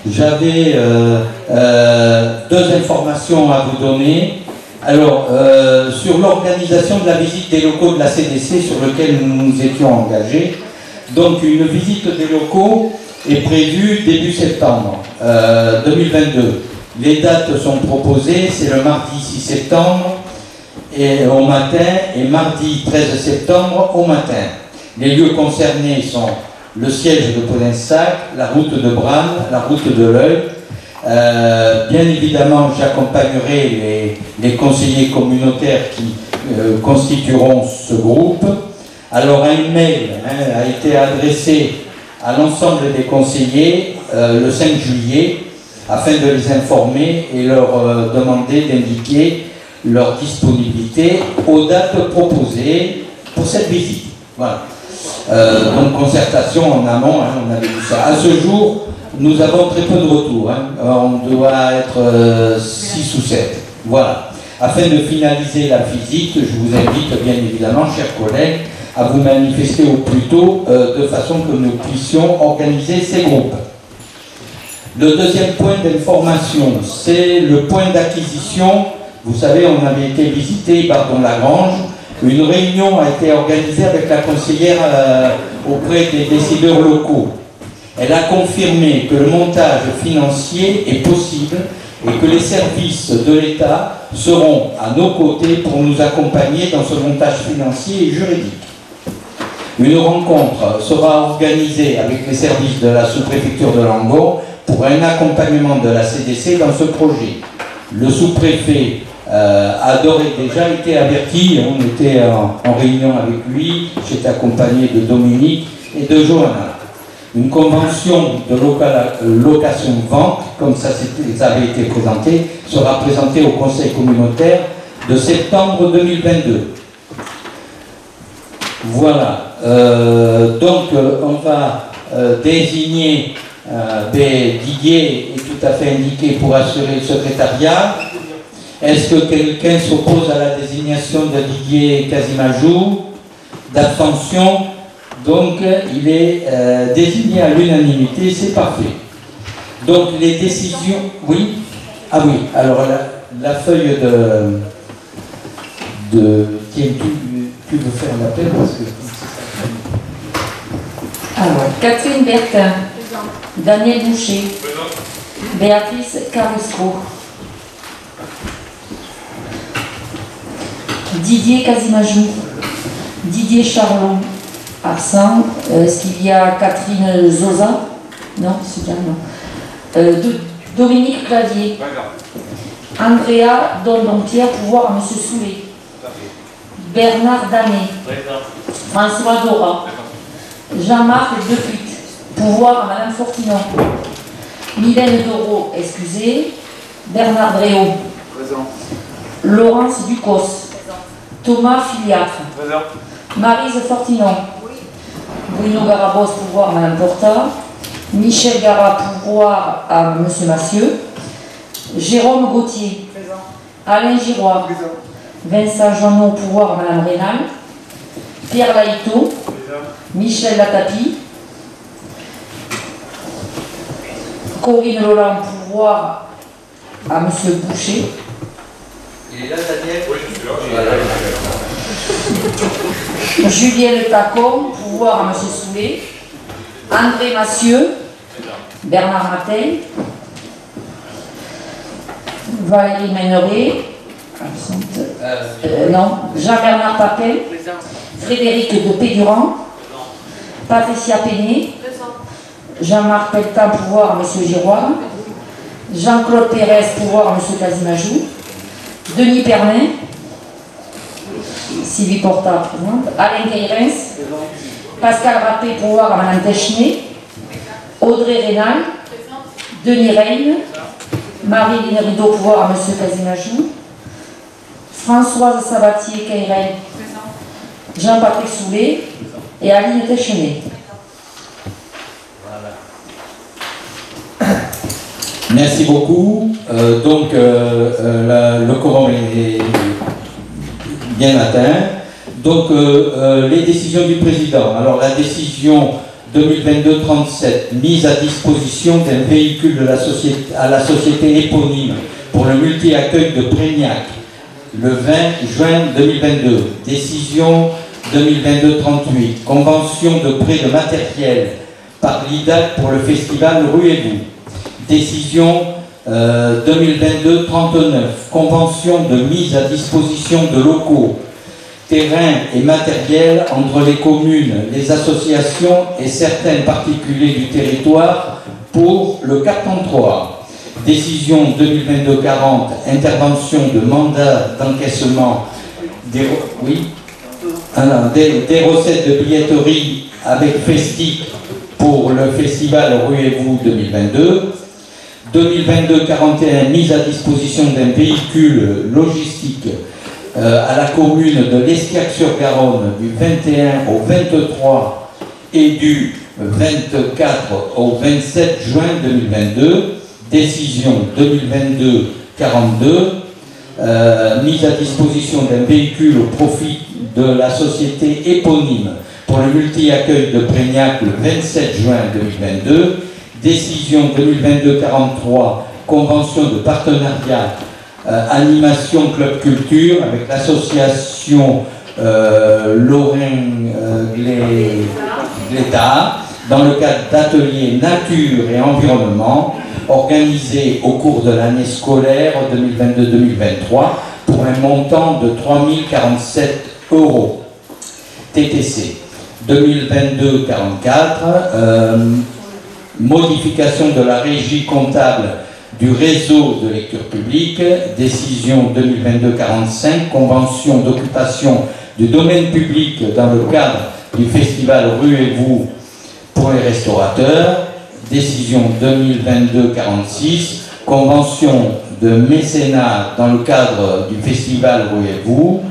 J'avais deux informations à vous donner. Alors, sur l'organisation de la visite des locaux de la CDC sur lequel nous nous étions engagés. Donc, une visite des locaux est prévue début septembre 2022. Les dates sont proposées, c'est le mardi 6 septembre au matin et mardi 13 septembre au matin. Les lieux concernés sont le siège de Podensac, la route de Bran, la route de l'Œil. Bien évidemment, j'accompagnerai les conseillers communautaires qui constitueront ce groupe. Alors, un mail a été adressé à l'ensemble des conseillers le 5 juillet afin de les informer et leur demander d'indiquer leur disponibilité aux dates proposées pour cette visite. Voilà. Donc, concertation en amont, on avait vu ça. À ce jour, nous avons très peu de retours. On doit être 6 ou 7. Voilà. Afin de finaliser la visite, je vous invite bien évidemment, chers collègues, à vous manifester au plus tôt de façon que nous puissions organiser ces groupes. Le deuxième point d'information, c'est le point d'acquisition. Vous savez, on avait été visiter Bardon-Lagrange. Une réunion a été organisée avec la conseillère auprès des décideurs locaux. Elle a confirmé que le montage financier est possible et que les services de l'État seront à nos côtés pour nous accompagner dans ce montage financier et juridique. Une rencontre sera organisée avec les services de la sous-préfecture de Langon pour un accompagnement de la CDC dans ce projet. Le sous-préfet a d'ores et déjà été averti, on était en réunion avec lui, j'étais accompagné de Dominique et de Johanna. Une convention de location-vente, comme ça avait été présenté, sera présentée au conseil communautaire de septembre 2022. Voilà. Donc, on va désigner Didier est tout à fait indiqué pour assurer le secrétariat. Est-ce que quelqu'un s'oppose à la désignation de Didier Casimajou? D'abstention. Donc, il est désigné à l'unanimité, c'est parfait. Donc, les décisions... Oui? Ah oui, alors la feuille Tiens, tu veux faire l'appel parce que... Alors, Catherine Bertin, Daniel Boucher, Béatrice Carrusco, Didier Casimajou, Didier Charlot, absent. Est-ce qu'il y a Catherine Zoza? Non, c'est bien, non. Dominique Clavier, Andrea Dondontière, pouvoir à M. Soulet, Bernard Danet, François Dora, Jean-Marc Deput, pouvoir à Mme Fortinon, Mylène Doro, excusez, Bernard Dréau, présent. Laurence Ducos, présent. Thomas Filiatre, présent. Maryse Fortinon, oui. Bruno Garabos, pouvoir à Mme Porta, Michel Gara, pouvoir à M. Massieu, Jérôme Gauthier, présent. Alain Giroir, présent. Vincent Jeannot, pouvoir à Mme Rénal, Pierre Laïto, Michel Latapi, Corinne Loland, pouvoir à M. Boucher. Il est là, Daniel? Oui, je suis là. Voilà. Julienne Tacon, pouvoir à M. Soulet. André Massieu, Bernard Matin, Valérie Méneret, non, Jean-Bernard Papin, Frédéric de Pédurand, Patricia Péné, Jean-Marc Pelletan, pouvoir à M. Giroir, Jean-Claude Pérez, pouvoir à M. Casimajou, Denis Pernin, Sylvie Porta, Alain Cairens, Pascal Rappé, pouvoir à Mme Techné, Audrey Rénal, Denis Reine, Marie-Line Rideau, pouvoir à M. Casimajou, Françoise Sabatier-Cairel, Jean-Patrick Soulet et Aline Techné. Merci beaucoup. Le quorum est bien atteint. Donc, les décisions du président. Alors, la décision 2022-37, mise à disposition d'un véhicule de à la société éponyme pour le multi-accueil de Brégnac, le 20 juin 2022. Décision 2022-38, convention de prêt de matériel par l'IDAC pour le festival Ruez-vous. Décision 2022-39, convention de mise à disposition de locaux, terrains et matériel entre les communes, les associations et certains particuliers du territoire pour le Cap 33. Décision 2022-40, intervention de mandat d'encaissement des recettes de billetterie avec Festic pour le festival Ruez-vous 2022. 2022-41, mise à disposition d'un véhicule logistique à la commune de l'Escac-sur-Garonne du 21 au 23 et du 24 au 27 juin 2022. Décision 2022-42, mise à disposition d'un véhicule au profit de la société éponyme pour le multi-accueil de Brégnac le 27 juin 2022. Décision 2022-43, convention de partenariat animation club culture avec l'association Lorraine Gléta dans le cadre d'ateliers nature et environnement organisés au cours de l'année scolaire 2022-2023 pour un montant de 3047 €. TTC 2022-44, modification de la régie comptable du réseau de lecture publique, décision 2022-45, convention d'occupation du domaine public dans le cadre du festival Ruez-vous pour les restaurateurs, décision 2022-46, convention de mécénat dans le cadre du festival Ruez-vous,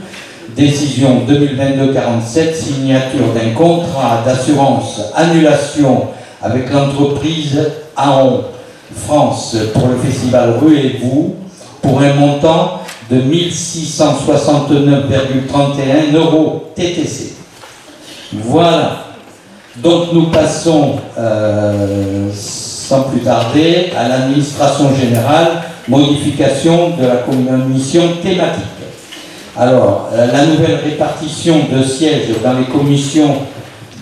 décision 2022-47, signature d'un contrat d'assurance annulation avec l'entreprise AON France pour le festival Ruez-vous pour un montant de 1669,31 € TTC. Voilà. Donc nous passons sans plus tarder à l'administration générale, modification de la commission thématique. Alors, la nouvelle répartition de sièges dans les commissions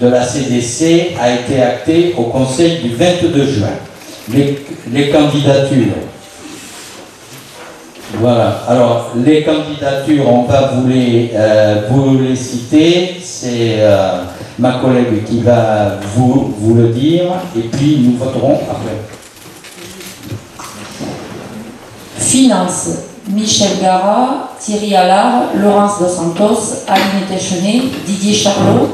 de la CDC a été actée au Conseil du 22 juin. Les candidatures. Voilà. Alors, les candidatures, on va vous les citer. C'est ma collègue qui va vous le dire. Et puis, nous voterons après. Finance. Michel Gara, Thierry Allard, Laurence Dos Santos, Aline Téchenet, Didier Charlot,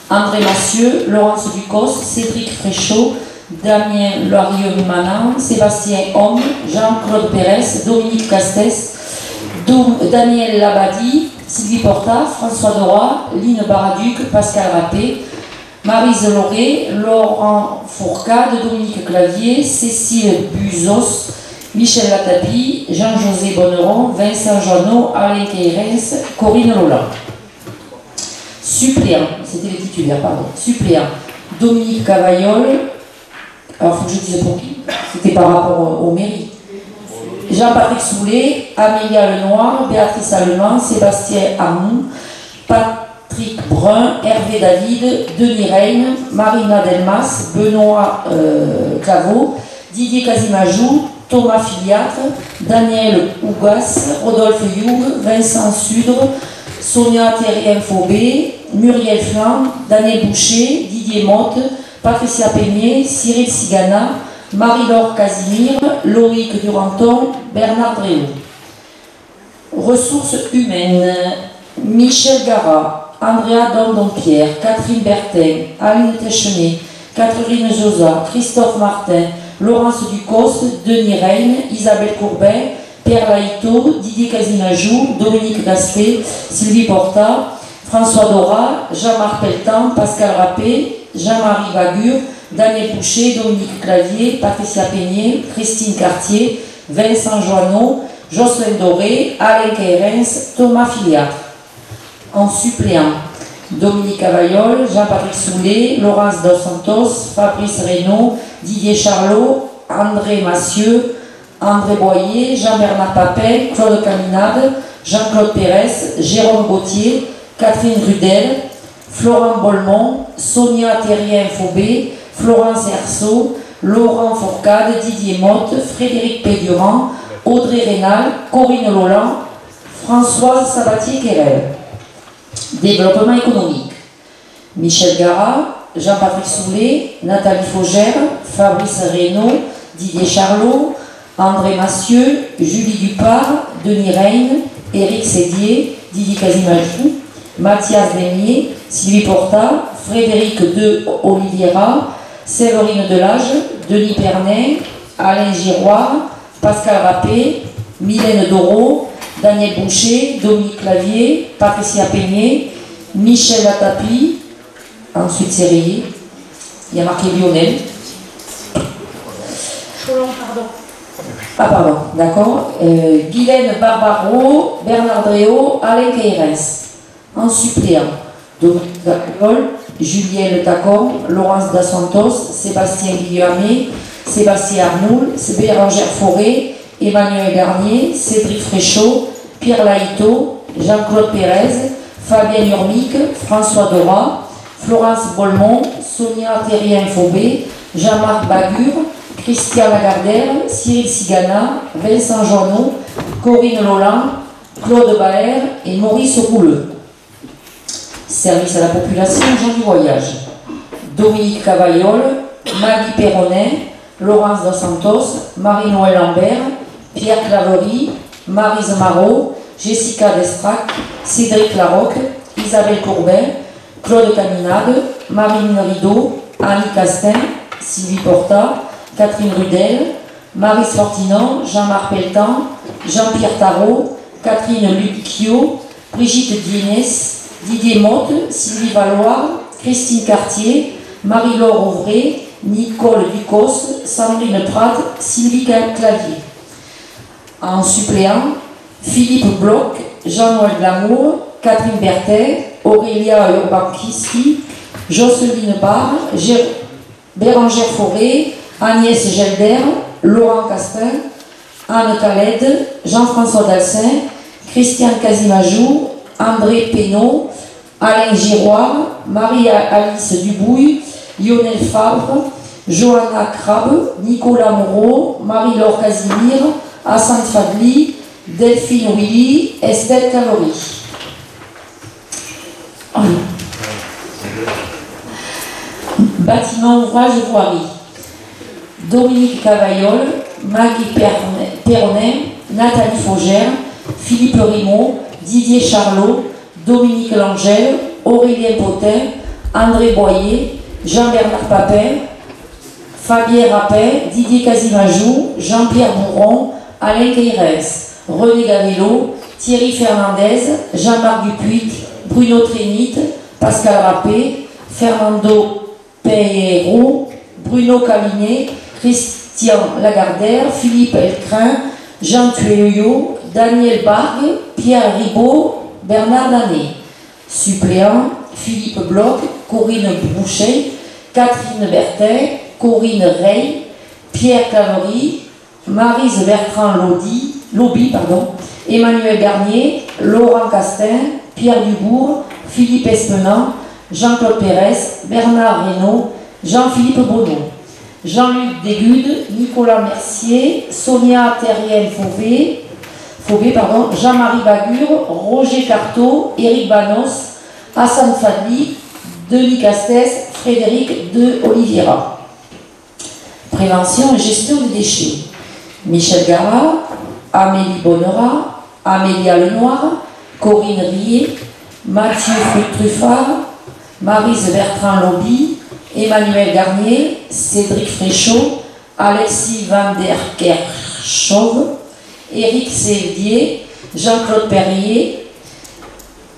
André Massieu, Laurence Ducos, Cédric Fréchot, Damien Lorieux-Manan, Sébastien Homme, Jean-Claude Pérez, Dominique Castès, Daniel Labadie, Sylvie Porta, François Dora, Line Baraduc, Pascal Rappé, Maryse Lauré, Laurent Fourcade, Dominique Clavier, Cécile Buzos, Michel Latapi, Jean-José Bonneron, Vincent Joanneau, Alain Keyrens, Corinne Lola. Suppléant, c'était les titulaires, pardon. Suppléant, Dominique Cavaillol, alors il faut que je dise pour qui, c'était par rapport aux mairies. Jean-Patrick Soulet, Amélia Lenoir, Béatrice Allemand, Sébastien Hamon, Patrick Brun, Hervé David, Denis Reine, Marina Delmas, Benoît Claveau, Didier Casimajou, Thomas Filiatre, Daniel Ougas, Rodolphe Youg, Vincent Sudre, Sonia Thérien-Faubé, Muriel Flan, Daniel Boucher, Didier Motte, Patricia Peignet, Cyril Sigana, Marie-Laure Casimir, Loïc Duranton, Bernard Dréau. Ressources humaines, Michel Gara, Andrea Dondon-Pierre, Catherine Bertin, Aline Téchenet, Catherine Zosa, Christophe Martin, Laurence Ducos, Denis Reine, Isabelle Courbet, Pierre Laïto, Didier Casimajou, Dominique Gaspé, Sylvie Porta, François Dora, Jean-Marc Pelletan, Pascal Rappé, Jean-Marie Vagur, Daniel Boucher, Dominique Clavier, Patricia Peignet, Christine Cartier, Vincent Joanneau, Jocelyn Doré, Alain Keyrens, Thomas Filiatre. En suppléant, Dominique Cavaillol, Jean-Patrick Soulet, Laurence Dos Santos, Fabrice Reynaud, Didier Charlot, André Massieu, André Boyer, Jean-Bernard Papin, Claude Caminade, Jean-Claude Pérez, Jérôme Gauthier, Catherine Rudel, Florent Bolmont, Sonia Terrien-Faubé, Florence Herceau, Laurent Fourcade, Didier Motte, Frédéric Pédurand, Audrey Rénal, Corinne Lolland, Françoise Sabatier-Querel. Développement économique. Michel Garat, Jean-Patrick Soulet, Nathalie Faugère, Fabrice Reynaud, Didier Charlot, André Massieu, Julie Dupart, Denis Reyne, Éric Sédier, Didier Casimajou, Mathias Dénier, Sylvie Porta, Frédéric de Oliveira, Séverine Delage, Denis Pernet, Alain Giroir, Pascal Rappé, Mylène Doro, Daniel Boucher, Dominique Clavier, Patricia Peignet, Michel Latapi, ensuite c'est rayé, il y a marqué Lionel. Cholon, pardon. Ah pardon, d'accord. Guylaine Barbaro, Bernard Dréau, Alain Cairens. En suppléant, Dominique Gacol, Julien Le Tacon, Laurence Da Santos, Sébastien Guillamé, Sébastien Arnoul, Bérangère Forêt, Emmanuel Garnier, Cédric Fréchot, Pierre Laïto, Jean-Claude Pérez, Fabien Urmic, François Dora, Florence Bolmont, Sonia Terrien-Faubé, Jean-Marc Bagur, Christian Lagardère, Cyril Sigana, Vincent Journeau, Corinne Lolland, Claude Baer et Maurice Rouleux. Service à la population, gens du voyage. Dominique Cavaillol, Maggie Perronnet, Laurence Dos Santos, Marie-Noël Lambert, Pierre Claverie, Maryse Marot, Jessica Destrac, Cédric Larocque, Isabelle Courbin, Claude Caminade, Marine Rideau, Annie Castin, Sylvie Porta, Catherine Rudel, Marie Fortinon, Jean-Marc Pelletan, Jean-Pierre Tarot, Catherine Lucchio, Brigitte Dienès, Didier Motte, Sylvie Valois, Christine Cartier, Marie-Laure Auvray, Nicole Ducos, Sandrine Prat, Sylvie Clavier. En suppléant, Philippe Bloch, Jean-Noël Glamour, Catherine Berthet, Aurélia Urbankiski, Jocelyne Barre, Bérangère Forêt, Agnès Gelder, Laurent Castin, Anne Caled, Jean-François Dalcin, Christian Casimajou, André Pénaud, Alain Giroir, Marie-Alice Dubouille, Lionel Fabre, Johanna Crabe, Nicolas Moreau, Marie-Laure Casimir, Hassan Fadli, Delphine Willy, Estelle Calory. Bâtiment, ouvrage et voirie. Dominique Cavaillol, Maggie Perronnet, Nathalie Faugère, Philippe Rimaud, Didier Charlot, Dominique Langel, Aurélien Potin, André Boyer, Jean-Bernard Papin, Fabien Rappin, Didier Casimajou, Jean-Pierre Bourron, Alain Cairens, René Gavello, Thierry Fernandez, Jean-Marc Dupuit, Bruno Trénit, Pascal Rappé, Fernando Peyrou, Bruno Calinet, Christian Lagardère, Philippe Elcrin, Jean Tueillot, Daniel Bargue, Pierre Ribaud, Bernard Danet. Suppléant, Philippe Bloch, Corinne Boucher, Catherine Bertin, Corinne Rey, Pierre Claverie, Maryse Bertrand-Lobby, Emmanuel Garnier, Laurent Castin, Pierre Dubourg, Philippe Espenant, Jean-Claude Pérez, Bernard Reynaud, Jean-Philippe Bonneau, Jean-Luc Dégude, Nicolas Mercier, Sonia Terrien-Faubé, Jean-Marie Bagur, Roger Carteau, Éric Banos, Hassan Fadli, Denis Castès, Frédéric de Oliveira. Prévention et gestion des déchets. Michel Garat, Amélie Bonnera, Amélia Lenoir, Corinne Rier, Mathieu Truffard, Maryse Bertrand-Lobby, Emmanuel Garnier, Cédric Fréchot, Alexis Van der Kerchove, Éric Sévier, Jean-Claude Perrier,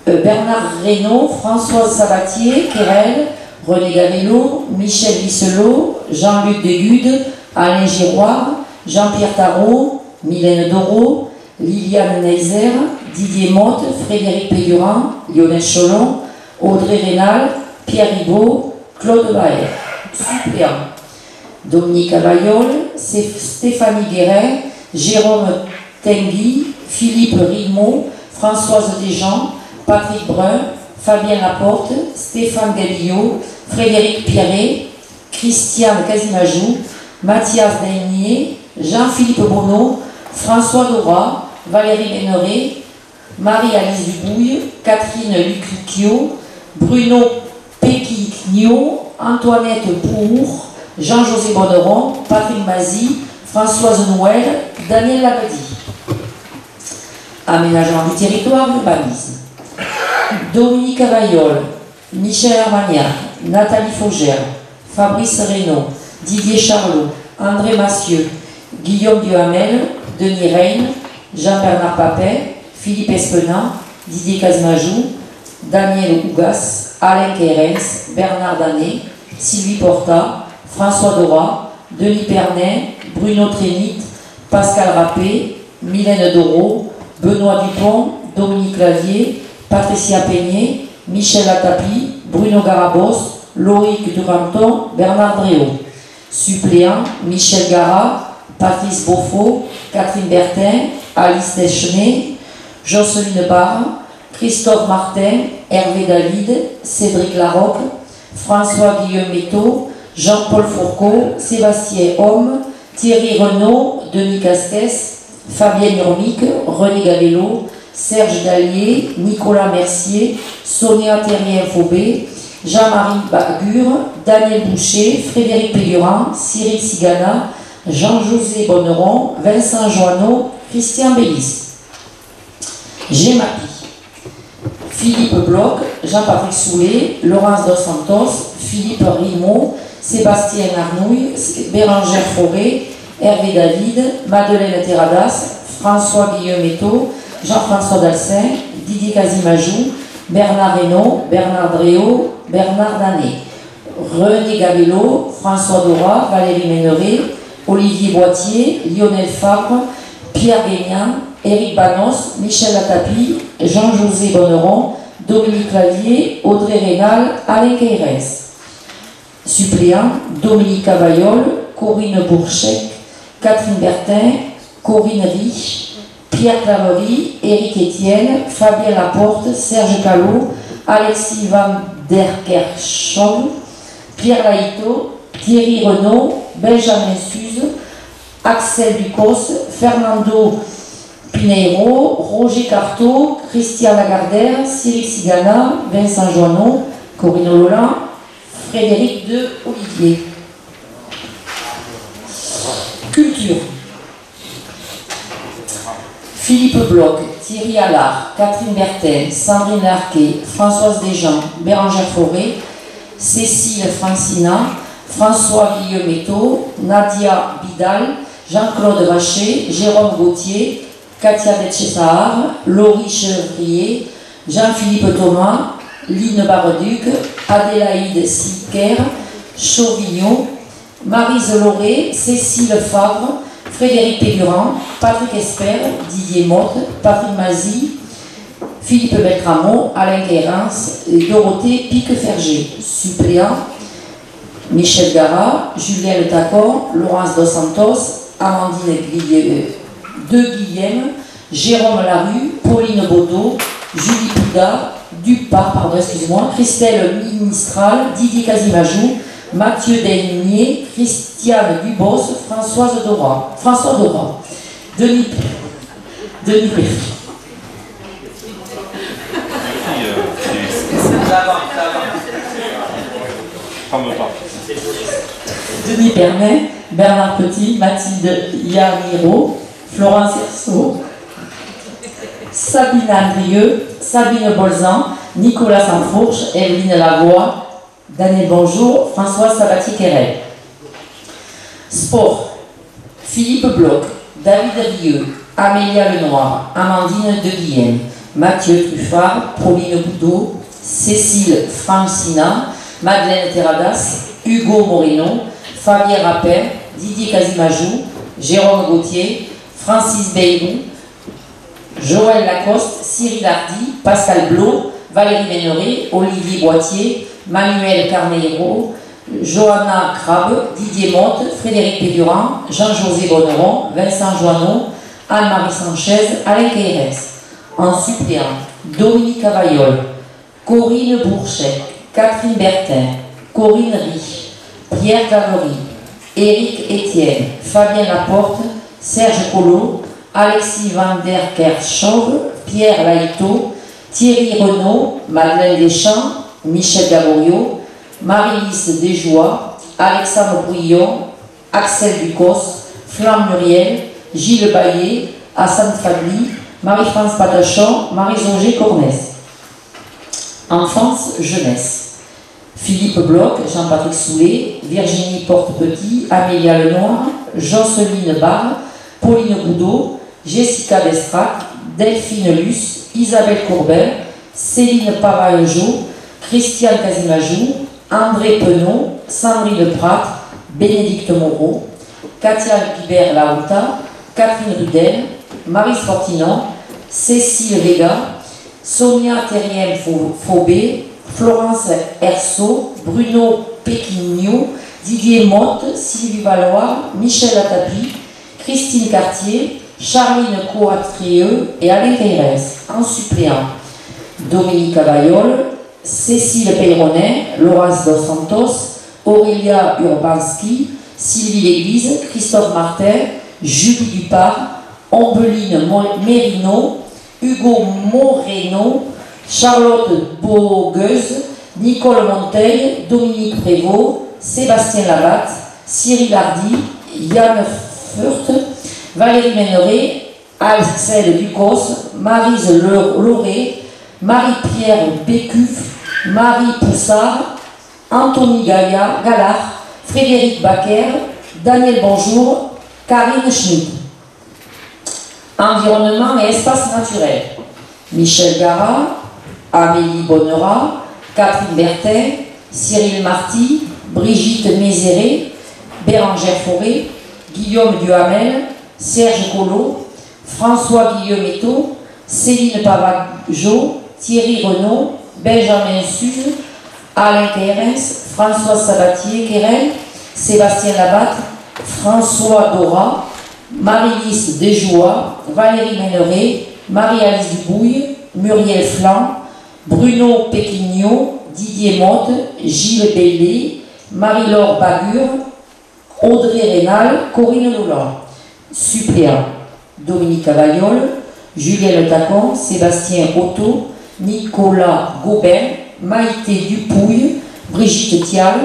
Bernard Reynaud, Françoise Sabatier, Querel, René Gavello, Michel Visselot, Jean-Luc Degude, Alain Giroir, Jean-Pierre Tarot, Mylène Doro, Liliane Neiser, Didier Motte, Frédéric Pédurand, Lionel Cholon, Audrey Rénal, Pierre Ribaud, Claude Baer. Suppléant: Dominique Abayol, Stéphanie Guérin, Jérôme Tengui, Philippe Rimaud, Françoise Desjean, Patrick Brun, Fabien Laporte, Stéphane Gallillot, Frédéric Pierret, Christiane Casimajou, Mathias Daignier, Jean-Philippe Bonneau, François Dora, Valérie Méneret, Marie-Alice Dubouille, Catherine Lucchio, Bruno Péquignot, Antoinette Bourg, Jean-José Bonneron, Patrick Mazy, Françoise Noël, Daniel Labadie. Aménagement du territoire, urbanisme. Dominique Avayol, Michel Armagnac, Nathalie Faugère, Fabrice Reynaud, Didier Charlot, André Massieu, Guillaume Duhamel, Denis Reyne, Jean-Bernard Papin, Philippe Espenant, Didier Casemajou, Daniel Ougas, Alain Quérens, Bernard Danet, Sylvie Porta, François Dora, Denis Pernin, Bruno Trénit, Pascal Rappé, Mylène Doro, Benoît Dupont, Dominique Clavier, Patricia Peignet, Michel Atapi, Bruno Garabos, Loïc Duranton, Bernard Dréau. Suppléant: Michel Gara, Patrice Beaufort, Catherine Bertin, Alice Deschenay, Jocelyne Barre, Christophe Martin, Hervé David, Cédric Larocque, François-Guillaume Métaux, Jean-Paul Fourcault, Sébastien Homme, Thierry Renaud, Denis Castès, Fabienne Urmic, René Gavello, Serge Dallier, Nicolas Mercier, Sonia Terrien-Faubé, Jean-Marie Bagur, Daniel Boucher, Frédéric Péguran, Cyril Sigana, Jean-José Bonneron, Vincent Joanneau, Christian Bélis. Gemapi: Philippe Bloch, Jean-Patrick Soulet, Laurence Dos Santos, Philippe Rimaud, Sébastien Arnouille, Bérangère Forêt, Hervé David, Madeleine Terradas, François-Guillaume Métaux, Jean-François Dalcin, Didier Casimajou, Bernard Reynaud, Bernard Dréau, Bernard Danet. René Gavello, François Dora, Valérie Méneret, Olivier Boitier, Lionel Fabre, Pierre Guéignan, Éric Banos, Michel Atapi, Jean-José Bonneron, Dominique Clavier, Audrey Rénal, Alain Quérens. Suppléant: Dominique Avayol, Corinne Bourchec, Catherine Bertin, Corinne Rich, Pierre Claverie, Éric Etienne, Fabien Laporte, Serge Callot, Alexis Van der Kerchon, Pierre Laïto, Thierry Renaud, Benjamin Suze, Axel Ducos, Fernando Pineiro, Roger Carteau, Christian Lagardère, Cyril Sigana, Vincent Joanneau, Corinne Lolan, Frédéric de Olivier. Culture. Philippe Bloch, Thierry Allard, Catherine Bertin, Sandrine Larquet, Françoise Desjean, Bérangère Forêt, Cécile Francina, François-Guillaume Métaux, Nadia Bidal, Jean-Claude Vacher, Jérôme Gauthier, Katia Detchessahar, Laurie Chevrier, Jean-Philippe Thomas, Line Barduc, Adélaïde Siquer, Chauvignon, Maryse Lauré, Cécile Fabre, Frédéric Péguran, Patrick Esper, Didier Motte, Patrick Mazy, Philippe Beltramo, Alain Guérens et Dorothée Pique-Ferger. Suppléant: Michel Gara, Julien Le Tacor, Laurence Dos Santos, Amandine De Guillem, Jérôme Larue, Pauline Baudot, Julie Pouda, Christelle Ministral, Didier Casimajou, Mathieu Daignier, Christiane Dubos, François Dora, Denis Péry. Denis Pernet, Bernard Petit, Mathilde Yarniro, Florence Erceau, Sabine Andrieux, Sabine Bolzan, Nicolas Sanfourche, Evelyne Lavoie, Daniel Bonjour, François Sabatier-Quérel. Sport: Philippe Bloch, David Rieux, Amélia Lenoir, Amandine De Guillem, Mathieu Truffard, Pauline Boudot, Cécile Francina, Madeleine Terradas, Hugo Moreno, Fabien Rappin, Didier Casimajou, Jérôme Gauthier, Francis Bayrou, Joël Lacoste, Cyril Hardy, Pascal Blot, Valérie Méneret, Olivier Boitier, Manuel Carneiro, Johanna Crabe, Didier Motte, Frédéric Pédurand, Jean-José Bonneron, Vincent Joanneau, Anne-Marie Sanchez, Alain Queyres. En suppléant, Dominique Cavaillol, Corinne Bourchet, Catherine Bertin, Corinne Rich, Pierre Gavery, Éric Etienne, Fabien Laporte, Serge Collot, Alexis Van der Kerchove, Pierre Laïto, Thierry Renaud, Madeleine Deschamps, Michel Gaborio, Marie-Lise Desjoie, Alexandre Bouillon, Axel Ducos, Flamme Muriel, Gilles Baillet, Hassan Fadli, Marie-France Patachon, Marie-Zongé Cornès. Enfance, jeunesse. Philippe Bloch, Jean-Patrick Soulet, Virginie Porte-Petit, Amélia Lenoir, Jocelyne Barre, Pauline Goudot, Jessica Destrac, Delphine Luce, Isabelle Courbin, Céline Parangeau, Christiane Casimajou, André Penaud, Sandrine Prat, Bénédicte Moreau, Katia Guibert-Laouta, Catherine Rudel, Marie Fortinon, Cécile Vega, Sonia Terrien-Faubé, Florence Herceau, Bruno Péquignot, Didier Motte, Sylvie Valois, Michel Atapi, Christine Cartier, Charline Coatrieux et Alain Queyres. En suppléant, Dominique Cavaillol, Cécile Peyronet, Laurence Dos Santos, Aurélia Urbanski, Sylvie Léglise, Christophe Martin, Julie Dupart, Ombeline Mérino, Hugo Moreno, Charlotte Bogueuse, Nicole Monteil, Dominique Prévost, Sébastien Labatte, Cyril Hardy, Yann Furt, Valérie Méneret, Axel Ducos, Maryse Lauré, Marie-Pierre Bécuff, Marie Poussard, Anthony Gallard, Frédéric Bacquer, Daniel Bonjour, Karine Schmitt. Environnement et espaces naturels. Michel Garat, Amélie Bonnera, Catherine Bertin, Cyril Marty, Brigitte Mézéré, Bérangère Forêt, Guillaume Duhamel, Serge Collot, François Guillemetto, Céline Pavageau, Thierry Renaud, Benjamin Suze, Alain Queyres, François Sabatier-Quérel, Sébastien Labatte, François Dora, Marie-Lise Desjoie, Valérie Méneret, Marie-Alice Dubouille, Muriel Flan, Bruno Péquignot, Didier Motte, Gilles Bellé, Marie-Laure Bagur, Audrey Rénal, Corinne Loulan. Suppléant, Dominique Cavaillol, Julien Le Tacon, Sébastien Otto, Nicolas Gobin, Maïté Dupouille, Brigitte Thial,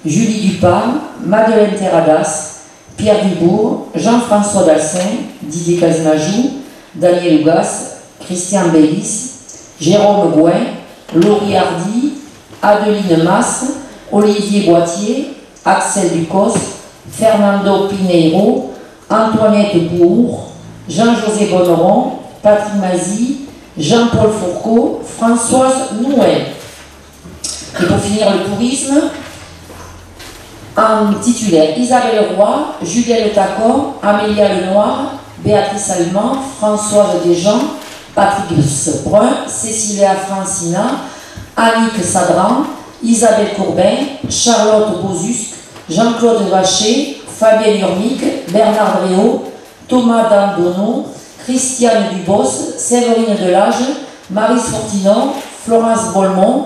Julie Dupart, Madeleine Terradas, Pierre Dubourg, Jean-François Dalcin, Didier Casimajou, Daniel Ougas, Christian Bélis, Jérôme Gouin, Laurie Hardy, Adeline Masse, Olivier Boitier, Axel Ducos, Fernando Pineiro, Antoinette Bourg, Jean-José Bonneron, Patrick Mazy, Jean-Paul Fourcault, Françoise Nouel. Et pour finir le tourisme, en titulaire, Isabelle Roy, Julien Le Tacon, Amélia Lenoir, Béatrice Allemand, Françoise Desjean, Patrick Brun, Cécilia Francina, Annick Sadran, Isabelle Courbin, Charlotte Bosusque, Jean-Claude Vacher, Fabien Urmic, Bernard Bréau, Thomas Dandonneau, Christiane Dubos, Séverine Delage, Marie Fortinon, Florence Bolmont,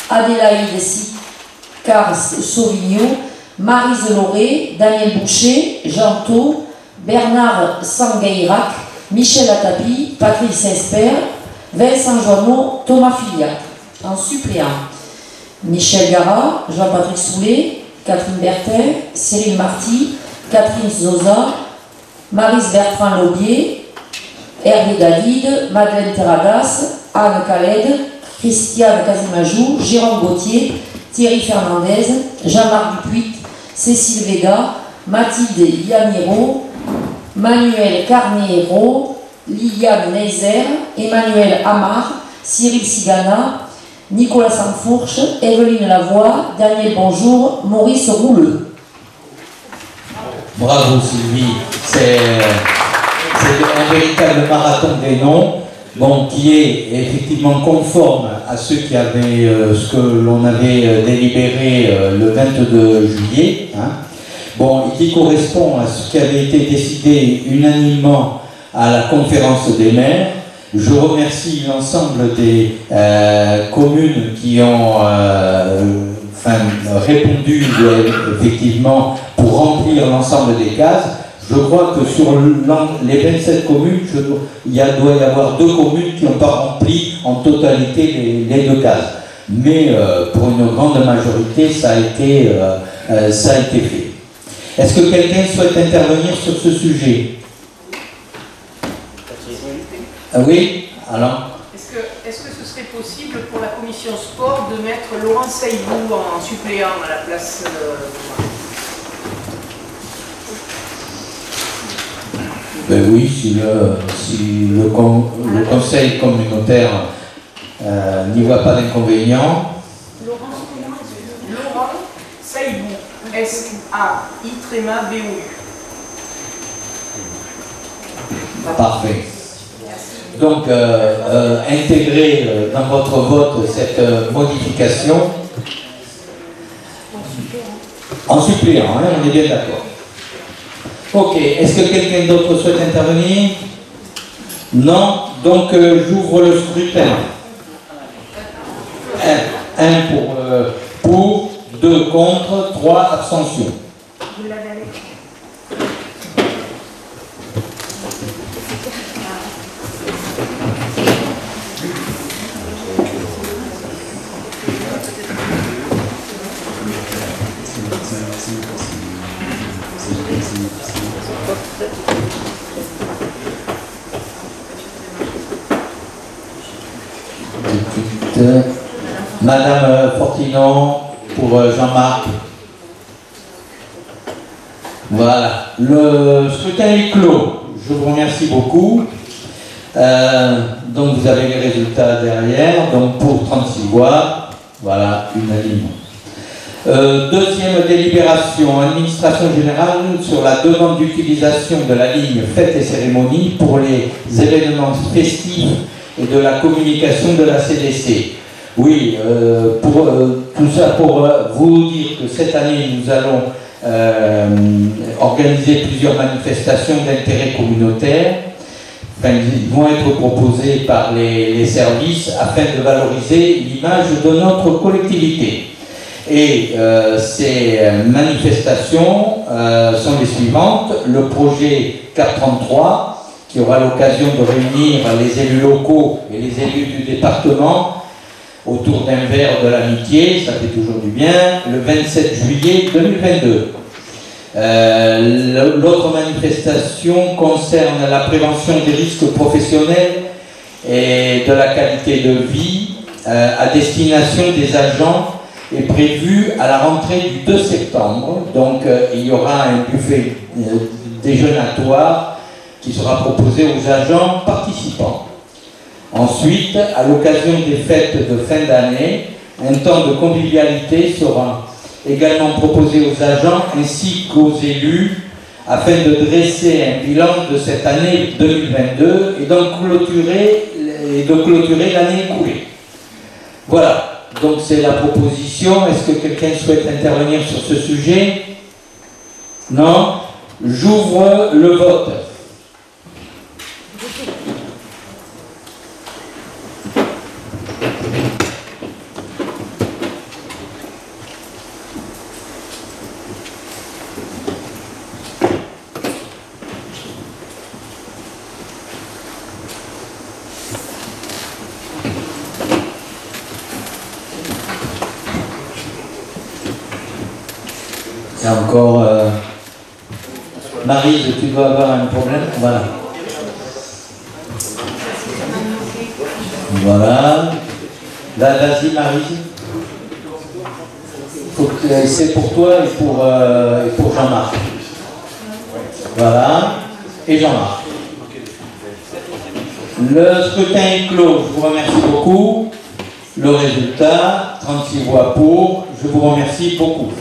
Adélaïde Sicard Sauvignon, Maryse Lauré, Daniel Boucher, Jean Thau, Bernard Sangueirac, Michel Atapi, Patrice Esper, Vincent Joanneau, Thomas Filiac. En suppléant, Michel Garat, Jean-Patrick Soulet, Catherine Bertin, Cyril Marty, Catherine Zoza, Maryse Bertrand-Laubier, Hervé David, Madeleine Terradas, Anne Khaled, Christiane Casimajou, Jérôme Gauthier, Thierry Fernandez, Jean-Marc Dupuit, Cécile Vega, Mathilde Yamiro, Manuel Carnero, Liliane Neiser, Emmanuel Amar, Cyril Sigana, Nicolas Sanfourche, Evelyne Lavoie, Daniel Bonjour, Maurice Rouleux. Bravo Sylvie, c'est un véritable marathon des noms. bon, qui est effectivement conforme à ce que l'on avait délibéré le 22 juillet, hein. Bon, qui correspond à ce qui avait été décidé unanimement à la conférence des maires. Je remercie l'ensemble des communes qui ont répondu effectivement pour remplir l'ensemble des cases. Je crois que sur les 27 communes, il doit y avoir 2 communes qui n'ont pas rempli en totalité les 2 cases. Mais pour une grande majorité, ça a été fait. Est-ce que quelqu'un souhaite intervenir sur ce sujet? Oui, alors. Est-ce que ce serait possible pour la commission sport de mettre Laurent Saïbou en suppléant à la place Ben oui, si le conseil communautaire n'y voit pas d'inconvénient. Laurent Saïbou, S-A-I-B-O-U. Parfait. Donc, intégrez dans votre vote cette modification en suppléant, hein, on est bien d'accord. Ok, est-ce que quelqu'un d'autre souhaite intervenir? Non, donc j'ouvre le scrutin. 1 pour, 2 contre, 3 abstentions. Madame Fortinon pour Jean-Marc. Voilà, le scrutin est clos. Je vous remercie beaucoup. Donc vous avez les résultats derrière. Donc pour 36 voix, voilà, unanimement. Deuxième délibération, administration générale sur la demande d'utilisation de la ligne fêtes et cérémonies pour les événements festifs et de la communication de la CDC. Oui, tout ça pour vous dire que cette année nous allons organiser plusieurs manifestations d'intérêt communautaire. Enfin, ils vont être proposés par les services afin de valoriser l'image de notre collectivité. Et ces manifestations sont les suivantes. Le projet CAP 33, qui aura l'occasion de réunir les élus locaux et les élus du département autour d'un verre de l'amitié, ça fait toujours du bien, le 27 juillet 2022. L'autre manifestation concerne la prévention des risques professionnels et de la qualité de vie à destination des agents est prévue à la rentrée du 2 septembre. Donc il y aura un buffet déjeunatoire qui sera proposé aux agents participants. Ensuite, à l'occasion des fêtes de fin d'année, un temps de convivialité sera également proposé aux agents ainsi qu'aux élus afin de dresser un bilan de cette année 2022 et donc clôturer l'année écoulée. Voilà, donc c'est la proposition. Est-ce que quelqu'un souhaite intervenir sur ce sujet? Non? J'ouvre le vote. Il y a encore... Maryse, tu dois avoir un problème? Voilà. Voilà. Là, vas-y, Maryse. C'est pour toi et pour Jean-Marc. Voilà. Et Jean-Marc. Le scrutin est clos. Je vous remercie beaucoup. Le résultat, 36 voix pour. Je vous remercie beaucoup.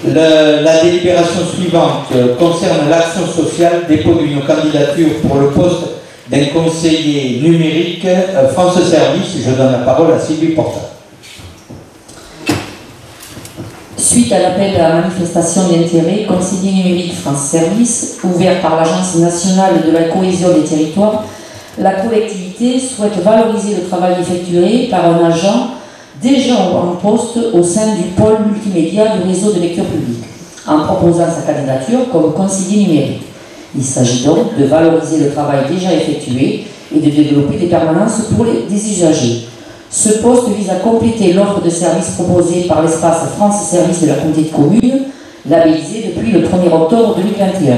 La délibération suivante concerne l'action sociale, dépôt d'une candidature pour le poste d'un conseiller numérique France Service. Je donne la parole à Sylvie Porta. Suite à l'appel à la manifestation d'intérêt, conseiller numérique France Service, ouvert par l'Agence nationale de la cohésion des territoires, la collectivité souhaite valoriser le travail effectué par un agent déjà en poste au sein du pôle multimédia du réseau de lecture publique, en proposant sa candidature comme conseiller numérique. Il s'agit donc de valoriser le travail déjà effectué et de développer des permanences pour des usagers. Ce poste vise à compléter l'offre de services proposée par l'espace France Service de la communauté de communes, labellisé depuis le 1er octobre 2021.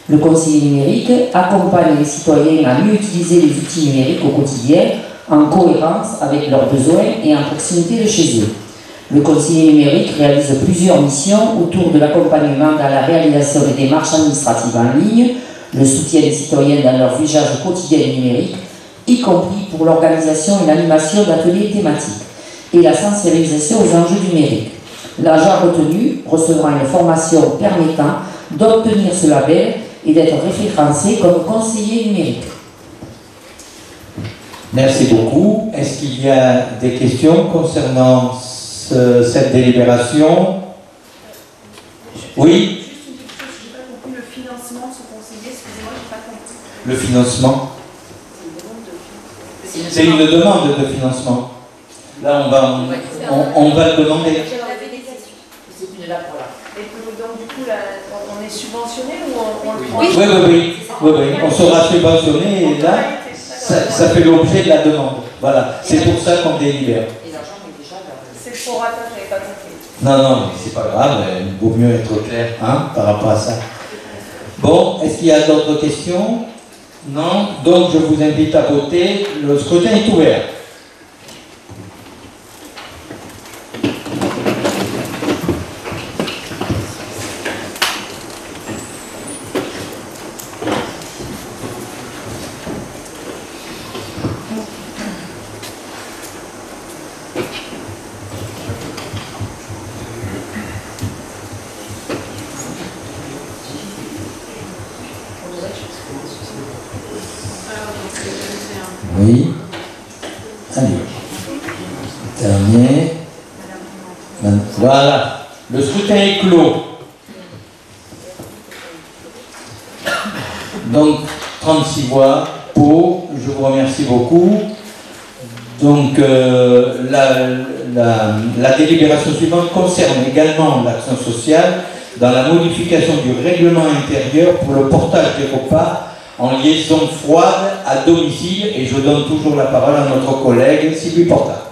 Le conseiller numérique accompagne les citoyens à mieux utiliser les outils numériques au quotidien, en cohérence avec leurs besoins et en proximité de chez eux. Le conseiller numérique réalise plusieurs missions autour de l'accompagnement dans la réalisation des démarches administratives en ligne, le soutien des citoyens dans leur usage quotidien numérique, y compris pour l'organisation et l'animation d'ateliers thématiques, et la sensibilisation aux enjeux numériques. L'agent retenu recevra une formation permettant d'obtenir ce label et d'être référencé comme conseiller numérique. Merci beaucoup. Est-ce qu'il y a des questions concernant cette délibération? Oui? Juste une petite chose, je n'ai pas compris le financement de ce conseiller, excusez-moi, je n'ai pas compris. Le financement? C'est une demande de financement. Là, on va le demander. C'est une là pour là. Et donc, du coup, on est subventionné ou on le prend? Oui. On sera subventionné et là, ça fait l'objet de la demande. Voilà, c'est pour ça qu'on délibère. Et l'argent est déjà là. C'est pour attendre, je n'avais pas compris. Non, c'est pas grave, il vaut mieux être clair par rapport à ça. Bon, est-ce qu'il y a d'autres questions? Non, donc je vous invite à voter. Le scrutin est ouvert. Oui. Allez. Dernier. Voilà. Le scrutin est clos. Donc, 36 voix pour. Je vous remercie beaucoup. Donc, la délibération suivante concerne également l'action sociale dans la modification du règlement intérieur pour le portage des repas en liaison froide à domicile, et je donne toujours la parole à notre collègue Sylvie Porta.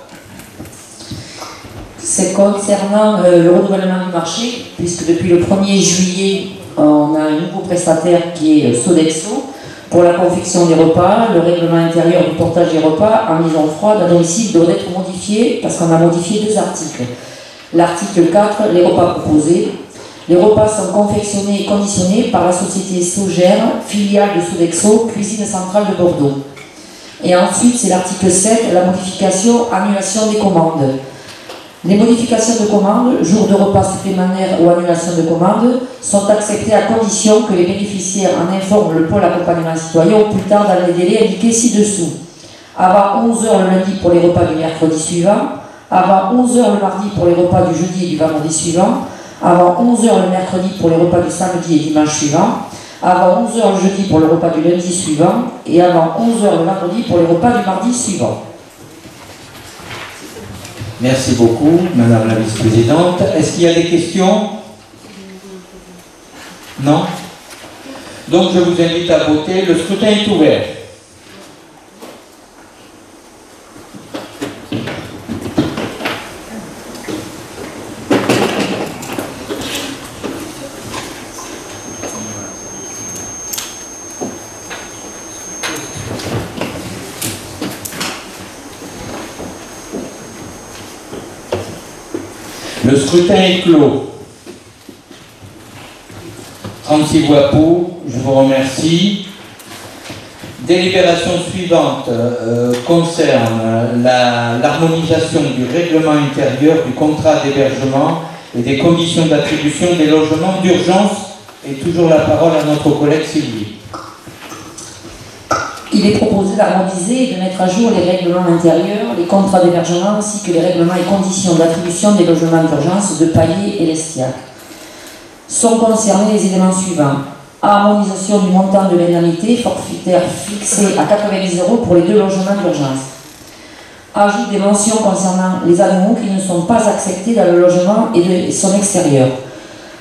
C'est concernant le renouvellement du marché, puisque depuis le 1er juillet, on a un nouveau prestataire qui est Sodexo pour la confection des repas. Le règlement intérieur du portage des repas en liaison froide à domicile doit être modifié parce qu'on a modifié 2 articles. L'article 4, les repas proposés. Les repas sont confectionnés et conditionnés par la société Sogère, filiale de Sodexo, cuisine centrale de Bordeaux. Et ensuite, c'est l'article 7, la modification, annulation des commandes. Les modifications de commandes, jours de repas supplémentaires ou annulation de commandes, sont acceptées à condition que les bénéficiaires en informent le pôle accompagnement citoyen au plus tard dans les délais indiqués ci-dessous. Avant 11 h le lundi pour les repas du mercredi suivant, avant 11 h le mardi pour les repas du jeudi et du vendredi suivant, avant 11 h le mercredi pour les repas du samedi et dimanche suivant, avant 11 h le jeudi pour le repas du lundi suivant, et avant 11 h le vendredi pour les repas du mardi suivant. Merci beaucoup, Madame la Vice-Présidente. Est-ce qu'il y a des questions? Non? Donc je vous invite à voter. Le scrutin est ouvert. Le scrutin est clos. 36 voix pour, je vous remercie. Délibération suivante concerne l'harmonisation du règlement intérieur du contrat d'hébergement et des conditions d'attribution des logements d'urgence. Et toujours la parole à notre collègue Sylvie. Il Il est proposé d'harmoniser et de mettre à jour les règlements intérieurs, les contrats d'hébergement ainsi que les règlements et conditions d'attribution des logements d'urgence de Paillé et l'Estiac. Sont concernés les éléments suivants. Harmonisation du montant de l'indemnité forfaitaire fixé à 90 € pour les 2 logements d'urgence. Ajout des mentions concernant les animaux qui ne sont pas acceptés dans le logement et son extérieur.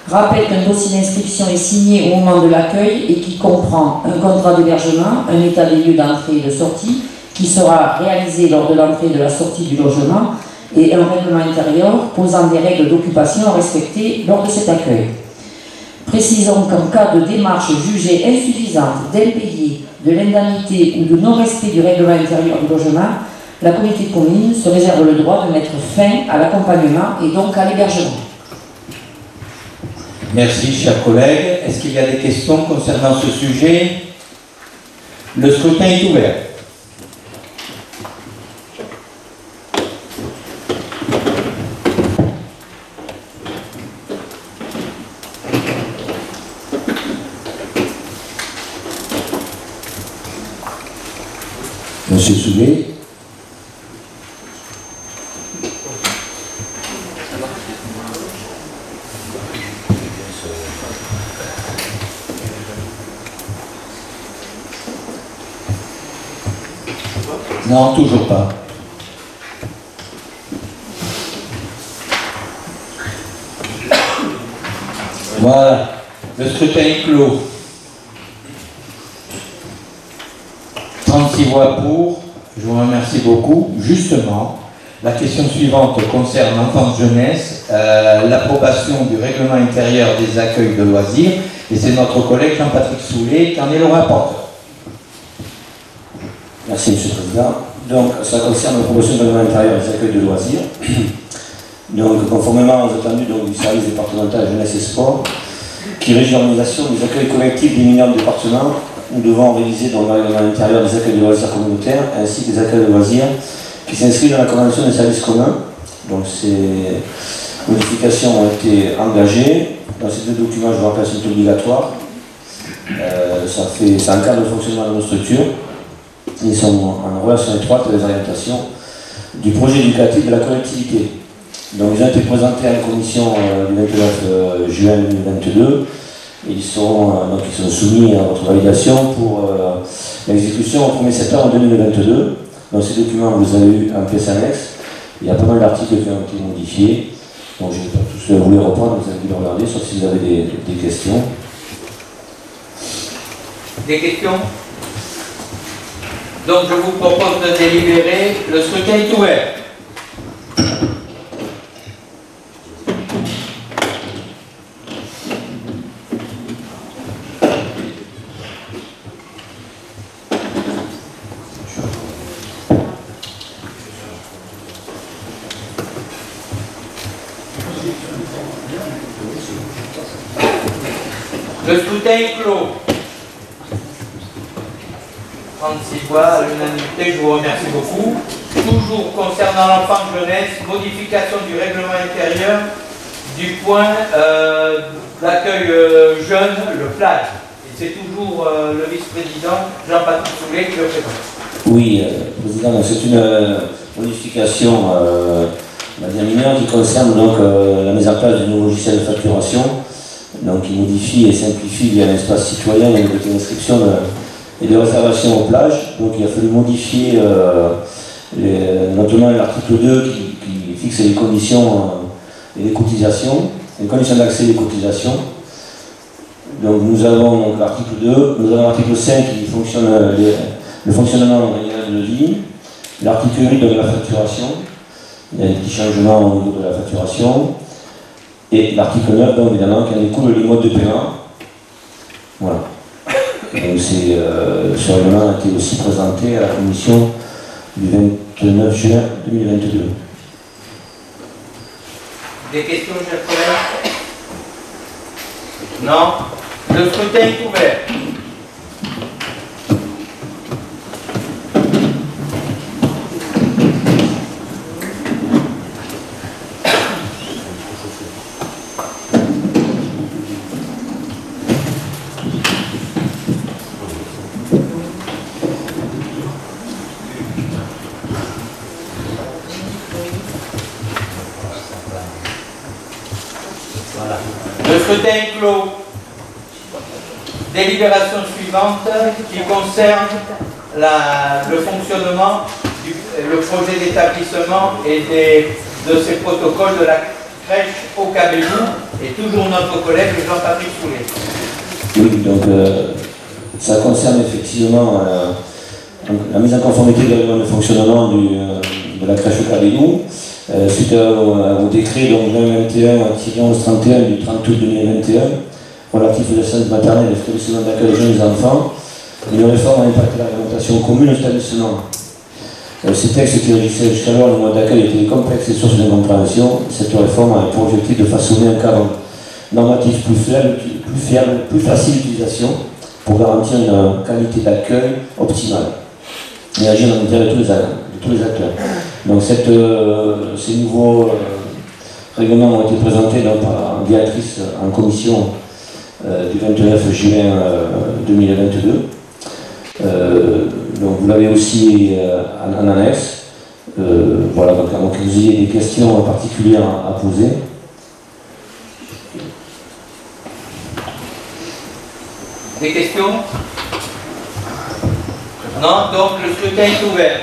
Rappel qu'un dossier d'inscription est signé au moment de l'accueil et qui comprend un contrat d'hébergement, un état des lieux d'entrée et de sortie qui sera réalisé lors de l'entrée et de la sortie du logement et un règlement intérieur posant des règles d'occupation à respecter lors de cet accueil. Précisons qu'en cas de démarche jugée insuffisante d'impayé de l'indemnité ou de non-respect du règlement intérieur du logement, la communauté de communes se réserve le droit de mettre fin à l'accompagnement et donc à l'hébergement. Merci, chers collègues. Est-ce qu'il y a des questions concernant ce sujet? Le scrutin est ouvert. Monsieur Soulet. Non, toujours pas. Voilà, le scrutin est clos. 36 voix pour, je vous remercie beaucoup. Justement, la question suivante concerne l'enfance jeunesse, l'approbation du règlement intérieur des accueils de loisirs, et c'est notre collègue Jean-Patrick Soulet qui en est le rapporteur. Merci, Monsieur le Président. Donc, ça concerne l'approbation du règlement intérieur des accueils de loisirs. Donc, conformément aux attendus du service départemental jeunesse et sport, qui régit l'organisation des accueils collectifs des mineurs du département, nous devons réaliser dans le règlement intérieur des accueils de loisirs communautaires ainsi que des accueils de loisirs qui s'inscrivent dans la convention des services communs. Donc, ces modifications ont été engagées. Dans ces 2 documents, je vous rappelle, sont obligatoires. Ça encadre le fonctionnement de nos structures. Ils sont en relation étroite avec les orientations du projet éducatif de la collectivité. Donc ils ont été présentés à la commission du 29 juin 2022 et ils sont soumis à votre validation pour l'exécution au 1er septembre 2022. Dans ces documents, vous avez eu un pièce annexe. Il y a pas mal d'articles qui ont été modifiés. Donc je ne vais pas tous vous les reprendre, vous avez dû les regarder, sauf si vous avez des questions. Des questions? Donc je vous propose de délibérer. Le scrutin est ouvert. Le scrutin est clos. 36 voix à l'unanimité, je vous remercie beaucoup. Toujours concernant l'enfant jeunesse, modification du règlement intérieur du point d'accueil jeune, le plage. Et c'est toujours le vice-président Jean-Patrick Soulet qui le présente. Oui, Président, c'est une modification mineure qui concerne donc, la mise en place du nouveau logiciel de facturation, donc qui modifie et simplifie via l'espace citoyen et les inscriptions et de réservation aux plages. Donc il a fallu modifier notamment l'article 2 qui fixe les conditions et les cotisations, les conditions d'accès et les cotisations. Donc nous avons l'article 2, nous avons l'article 5 qui fonctionne le fonctionnement de ligne, l'article 8 de la facturation, il y a des petits changements au niveau de la facturation, et l'article 9 donc évidemment qui en découle les modes de paiement. Voilà. Donc ce règlement a été aussi présenté à la commission du 29 juin 2022. Des questions, chers collègues? Non? Le scrutin est ouvert. scrutin est clos. Délibération suivante qui concerne le fonctionnement, le projet d'établissement et de ces protocoles de la crèche au Cabellou, et toujours notre collègue Jean-Patrick Soulet. Oui, donc ça concerne effectivement la mise en conformité de règlement de fonctionnement de la crèche au Cabellou, suite au décret 2021-1131 du 30 août 2021 relatif aux essences maternelles et l'établissement d'accueil des jeunes enfants. Une réforme a impacté la réglementation commune de l'établissement. Ces textes qui régissaient jusqu'à l'heure le mode d'accueil étaient complexes et sources d'incompréhension. Cette réforme a pour objectif de façonner un cadre normatif plus fiable, plus facile d'utilisation pour garantir une qualité d'accueil optimale et agir dans l'intérêt de tous les acteurs. Donc ces nouveaux règlements ont été présentés par la directrice en commission du 29 juin 2022. Donc vous l'avez aussi en annexe. Voilà, donc avant que vous ayez des questions particulières à poser. Des questions? Non, donc le scrutin est ouvert.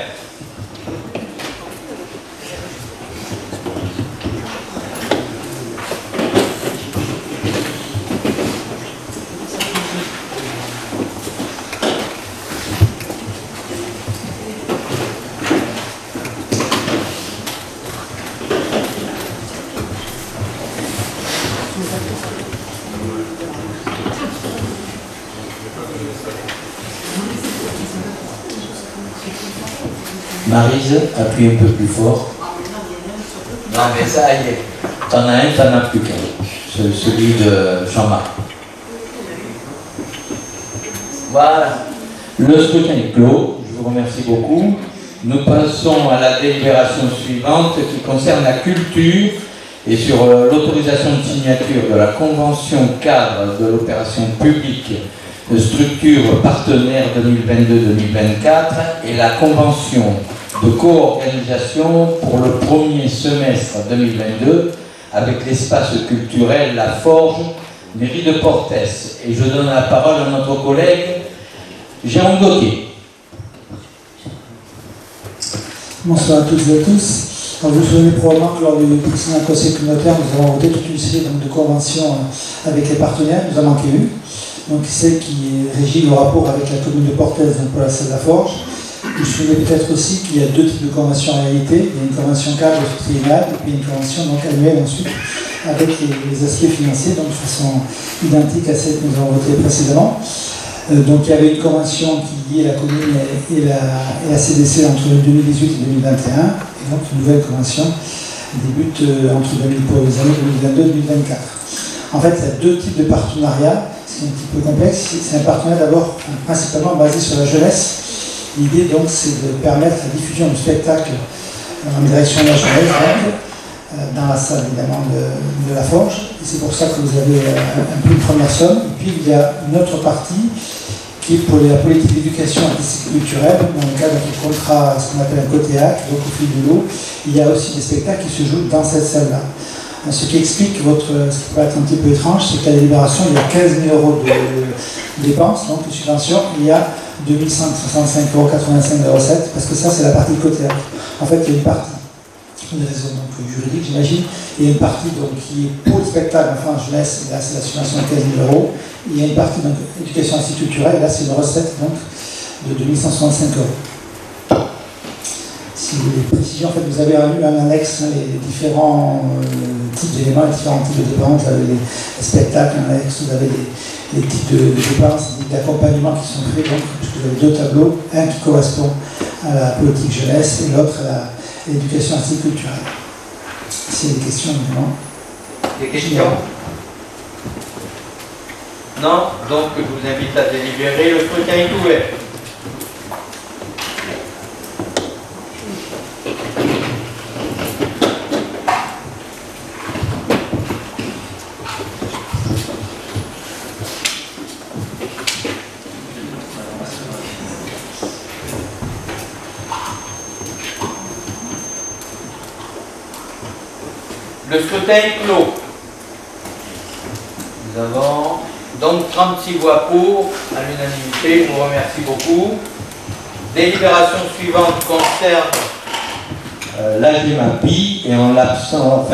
Maryse, appuie un peu plus fort. Non mais ça y est. T'en as un, t'en as plus qu'un. Celui de Jean-Marc. Voilà. Le scrutin est clos. Je vous remercie beaucoup. Nous passons à la délibération suivante qui concerne la culture et sur l'autorisation de signature de la convention cadre de l'opération publique de structure partenaire 2022-2024 et la convention de co-organisation pour le premier semestre 2022 avec l'espace culturel La Forge, mairie de Portes. Et je donne la parole à notre collègue Jérôme Gauthier. Bonsoir à toutes et à tous. Alors, vous vous souvenez probablement que lors du précédent conseil communautaire, nous avons voté toute une série de conventions avec les partenaires, nous en manquait une. Donc celle qui régit le rapport avec la commune de Portes pour la salle de la Forge. Vous vous souvenez peut-être aussi qu'il y a deux types de conventions en réalité. Il y a une convention cadre triennale et puis une convention donc annuelle ensuite avec les aspects financiers, donc de façon identique à celle que nous avons votée précédemment. Donc il y avait une convention qui liait la commune et la CDC entre 2018 et 2021, et donc une nouvelle convention débute pour les années 2022 et 2024. En fait, il y a deux types de partenariats, c'est un petit peu complexe. C'est un partenariat d'abord principalement basé sur la jeunesse. L'idée donc c'est de permettre la diffusion du spectacle en direction de la jeunesse, dans la salle évidemment de la Forge. Et c'est pour ça que vous avez un peu une première somme. Et puis il y a une autre partie qui est pour la politique d'éducation artistique et culturelle, dans le cadre du contrat, ce qu'on appelle un co-théâtre, donc au fil de l'eau. Il y a aussi des spectacles qui se jouent dans cette salle-là. Ce qui explique ce qui peut être un petit peu étrange, c'est qu'à la délibération, il y a 15 000 € de dépenses, donc de subventions, il y a 2565,85 € de recettes, parce que ça, c'est la partie co-théâtre. En fait, il y a une partie, une raison donc, juridique, j'imagine, et une partie donc, qui est pour le spectacle, enfin, jeunesse, et là, c'est la subvention de 15 000 €. Il y a une partie donc, éducation artistique culturelle, et là, c'est une recette donc, de 2165 €. Si vous voulez des précisions, en fait, vous avez eu un annexe, les différents types d'éléments, les différents types de dépenses, vous avez les spectacles, un annexe, vous avez les types de dépenses, des types d'accompagnement qui sont faits, donc, puisque vous avez deux tableaux, un qui correspond à la politique jeunesse et l'autre à l'éducation artistique culturelle. S'il y a des questions, évidemment. Des questions? Non? Donc je vous invite à délibérer. Le scrutin est ouvert. Le scrutin est clos. Nous avons donc 36 voix pour, à l'unanimité, je vous remercie beaucoup. Délibération suivante concerne la GEMAPI et en l'absence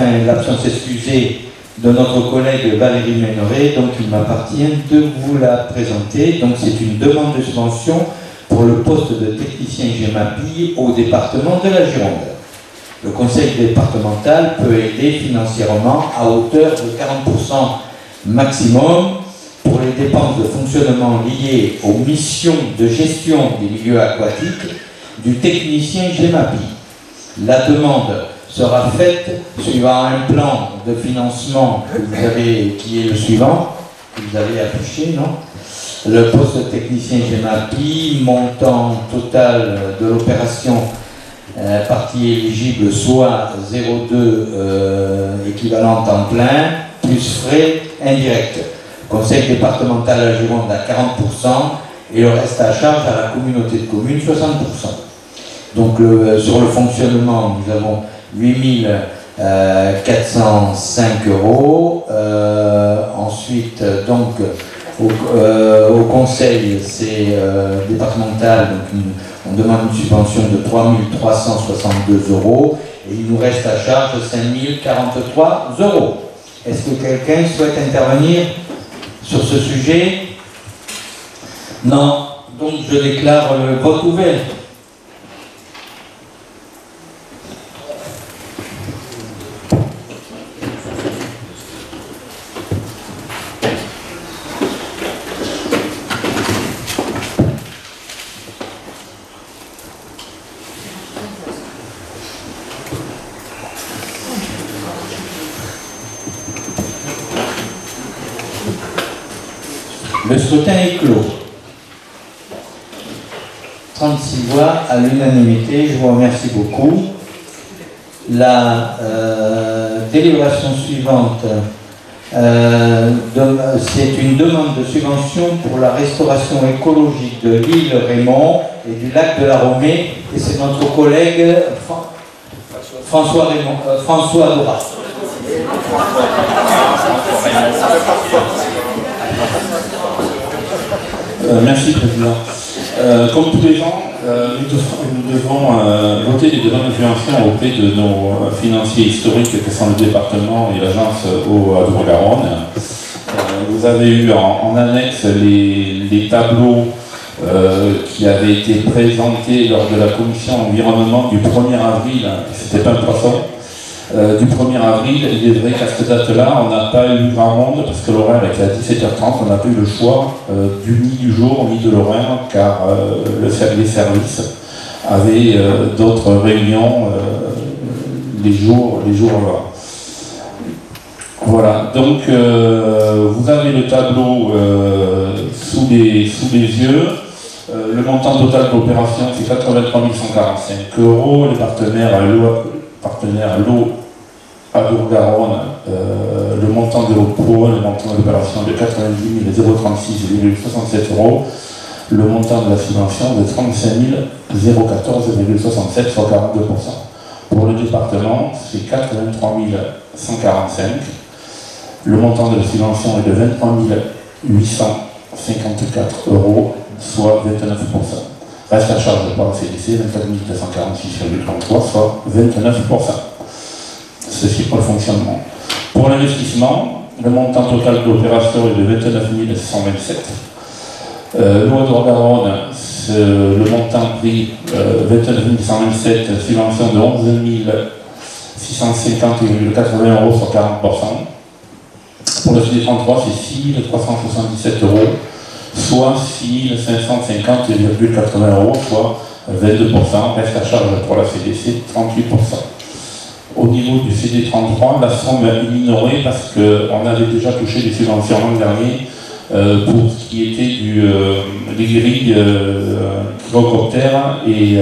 excusée de notre collègue Valérie Ménoré, donc il m'appartient de vous la présenter. Donc c'est une demande de subvention pour le poste de technicien GEMAPI au département de la Gironde. Le conseil départemental peut aider financièrement à hauteur de 40% maximum pour les dépenses de fonctionnement liées aux missions de gestion des milieux aquatiques du technicien GEMAPI. La demande sera faite suivant un plan de financement que vous avez, qui est le suivant, que vous avez affiché, non? Le poste technicien GEMAPI, montant total de l'opération partie éligible, soit 0,2 équivalent temps plein, plus frais indirects. Conseil départemental à Gironde à 40% et le reste à charge à la communauté de communes 60%. Donc sur le fonctionnement, nous avons 8 405 €. Ensuite, donc, au conseil, c'est départemental, donc on demande une subvention de 3 362 € et il nous reste à charge 5 043 €. Est-ce que quelqu'un souhaite intervenir sur ce sujet? Non. Donc je déclare le vote ouvert. Le scrutin est clos. 36 voix à l'unanimité, je vous remercie beaucoup. La délibération suivante, c'est une demande de subvention pour la restauration écologique de l'île Raymond et du lac de la Romée, et c'est notre collègue François Doras. Merci Président. Comme tous les ans, nous devons voter des demandes de subvention auprès de nos financiers historiques que sont le département et l'agence à Dour-Garonne. Vous avez eu en annexe les tableaux qui avaient été présentés lors de la commission environnement du 1er avril, c'était pas un poisson. Du 1er avril, il est vrai qu'à cette date-là, on n'a pas eu grand monde parce que l'horaire était à 17h30, on n'a pas eu le choix ni du jour ni de l'horaire car les services avaient d'autres réunions les jours là. Voilà, donc vous avez le tableau sous les yeux. Le montant total de l'opération c'est 83 145 €. Les partenaire l'eau à Dour-Garonne, le montant de l'eau le montant de l'opération de 90 036,67 €, le montant de la subvention de 35 014,67, soit 42%. Pour le département, c'est 83 145. Le montant de la subvention est de 23 854 €, soit 29%. Reste à charge par la CDC, 24 246,33, soit 29%. Ceci pour le fonctionnement. Pour l'investissement, le montant total de l'opération est de 29 127. L'eau à Dour-Garonne, le montant pris 29 127, subvention de 11 650,80 €, soit 40%. Pour le CD33, c'est 6 377 €, soit 6 550,80 €, soit 22%, reste à charge pour la CDC 38%. Au niveau du CD33, la somme est minorée parce qu'on avait déjà touché des subventions l'an dernier pour ce qui était des grilles quadrocoptères et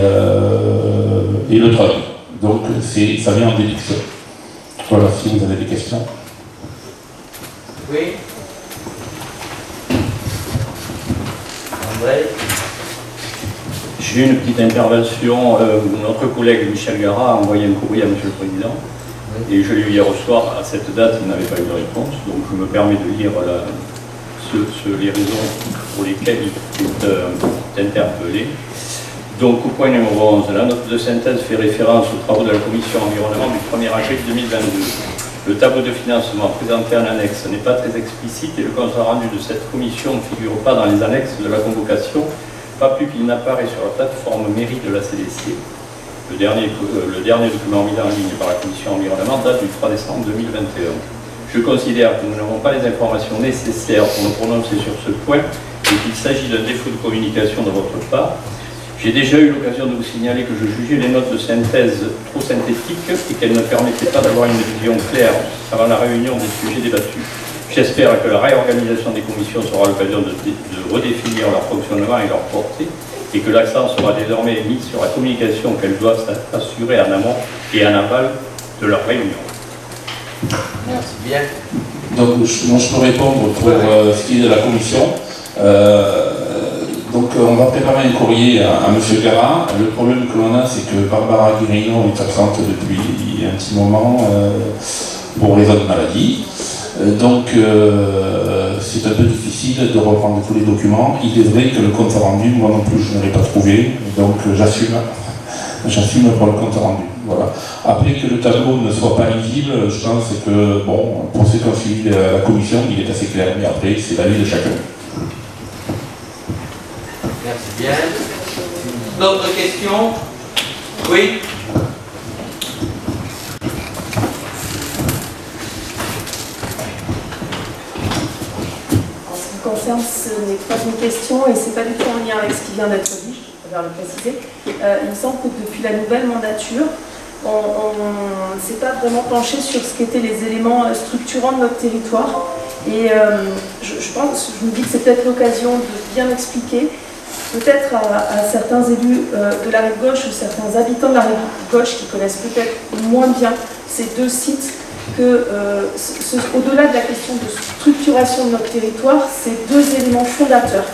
le truck. Donc ça vient en déduction. Voilà, si vous avez des questions. Oui. André. J'ai une petite intervention. Notre collègue Michel Garat a envoyé un courrier à M. le Président Et je l'ai eu hier au soir, à cette date, il n'avait pas eu de réponse, donc je me permets de lire les raisons pour lesquelles il est interpellé. Donc au point numéro 11, la note de synthèse fait référence aux travaux de la commission environnement du 1er avril 2022. Le tableau de financement présenté en annexe n'est pas très explicite et le compte rendu de cette commission ne figure pas dans les annexes de la convocation, pas plus qu'il n'apparaît sur la plateforme mairie de la CDC. Le dernier document mis en ligne par la commission environnement date du 3 décembre 2021. Je considère que nous n'avons pas les informations nécessaires pour nous prononcer sur ce point et qu'il s'agit d'un défaut de communication de votre part. J'ai déjà eu l'occasion de vous signaler que je jugeais les notes de synthèse trop synthétiques et qu'elles ne permettaient pas d'avoir une vision claire avant la réunion des sujets débattus. J'espère que la réorganisation des commissions sera l'occasion de redéfinir leur fonctionnement et leur portée et que l'accent sera désormais mis sur la communication qu'elles doivent assurer en amont et en aval de leur réunion. Merci bien. Donc, moi, je peux répondre pour ce qui est de la commission. Donc, on va préparer un courrier à M. Gara. Le problème que l'on a, c'est que Barbara Guirino est absente depuis un petit moment pour raison de maladie. Donc, c'est un peu difficile de reprendre tous les documents. Il est vrai que le compte rendu, moi non plus, je ne l'ai pas trouvé. Donc, j'assume pour le compte rendu. Voilà. Après que le tableau ne soit pas lisible, je pense que, bon, pour ceux qui ont suivi la commission, il est assez clair. Mais après, c'est l'avis de chacun. Merci bien. D'autres questions? Oui. En ce qui concerne, ce n'est pas une question et ce n'est pas du tout en lien avec ce qui vient d'être dit, je préfère le préciser. Il me semble que depuis la nouvelle mandature, on ne s'est pas vraiment penché sur ce qu'étaient les éléments structurants de notre territoire. Et je me dis que c'est peut-être l'occasion de bien expliquer, peut-être à certains élus de la rive gauche ou certains habitants de la rive gauche qui connaissent peut-être moins bien ces deux sites, que au-delà de la question de structuration de notre territoire, c'est deux éléments fondateurs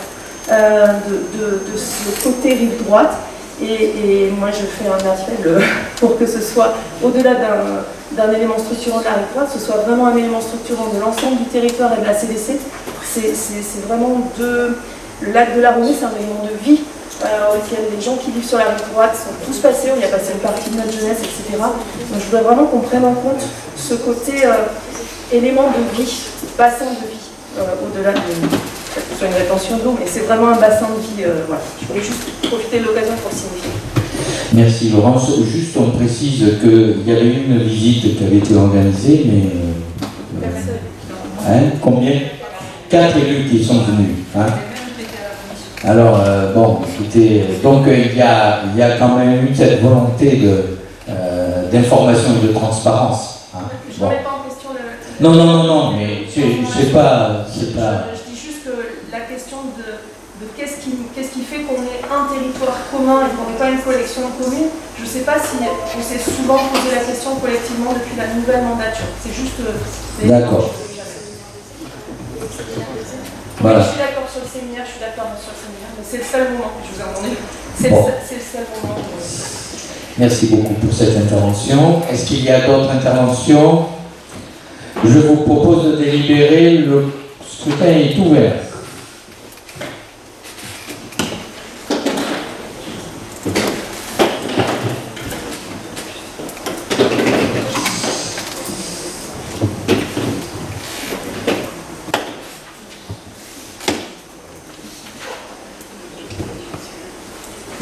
de ce côté rive droite. Et moi je fais un appel pour que ce soit, au-delà d'un élément structurant de la rive droite, ce soit vraiment un élément structurant de l'ensemble du territoire et de la CDC. C'est vraiment le lac de la Renée, c'est un élément de vie auquel les gens qui vivent sur la rive droite sont tous passés, on y a passé une partie de notre jeunesse, etc. Donc je voudrais vraiment qu'on prenne en compte ce côté élément de vie, bassin de vie, au-delà de que ce soit une rétention d'eau, mais c'est vraiment un bassin de vie. Voilà. Je voulais juste profiter de l'occasion pour le signifier. Merci Laurence. Juste on précise qu'il y avait une visite qui avait été organisée, mais combien? 4 élus qui sont venus. Hein? Alors, bon, écoutez, donc il y a quand même eu cette volonté d'information et de transparence. Hein? Je ne remets pas en question le... Non, mais c'est pas... Je dis juste que la question de qu'est-ce qui fait qu'on ait un territoire commun et qu'on n'ait pas une collection commune, je ne sais pas si on s'est souvent posé la question collectivement depuis la nouvelle mandature. C'est juste... D'accord. Voilà. Je suis d'accord sur le séminaire, je suis d'accord sur le séminaire, mais c'est le seul moment que je vous ai demandé. C'est le seul moment. Merci beaucoup pour cette intervention. Est-ce qu'il y a d'autres interventions? Je vous propose de délibérer. Le scrutin est ouvert.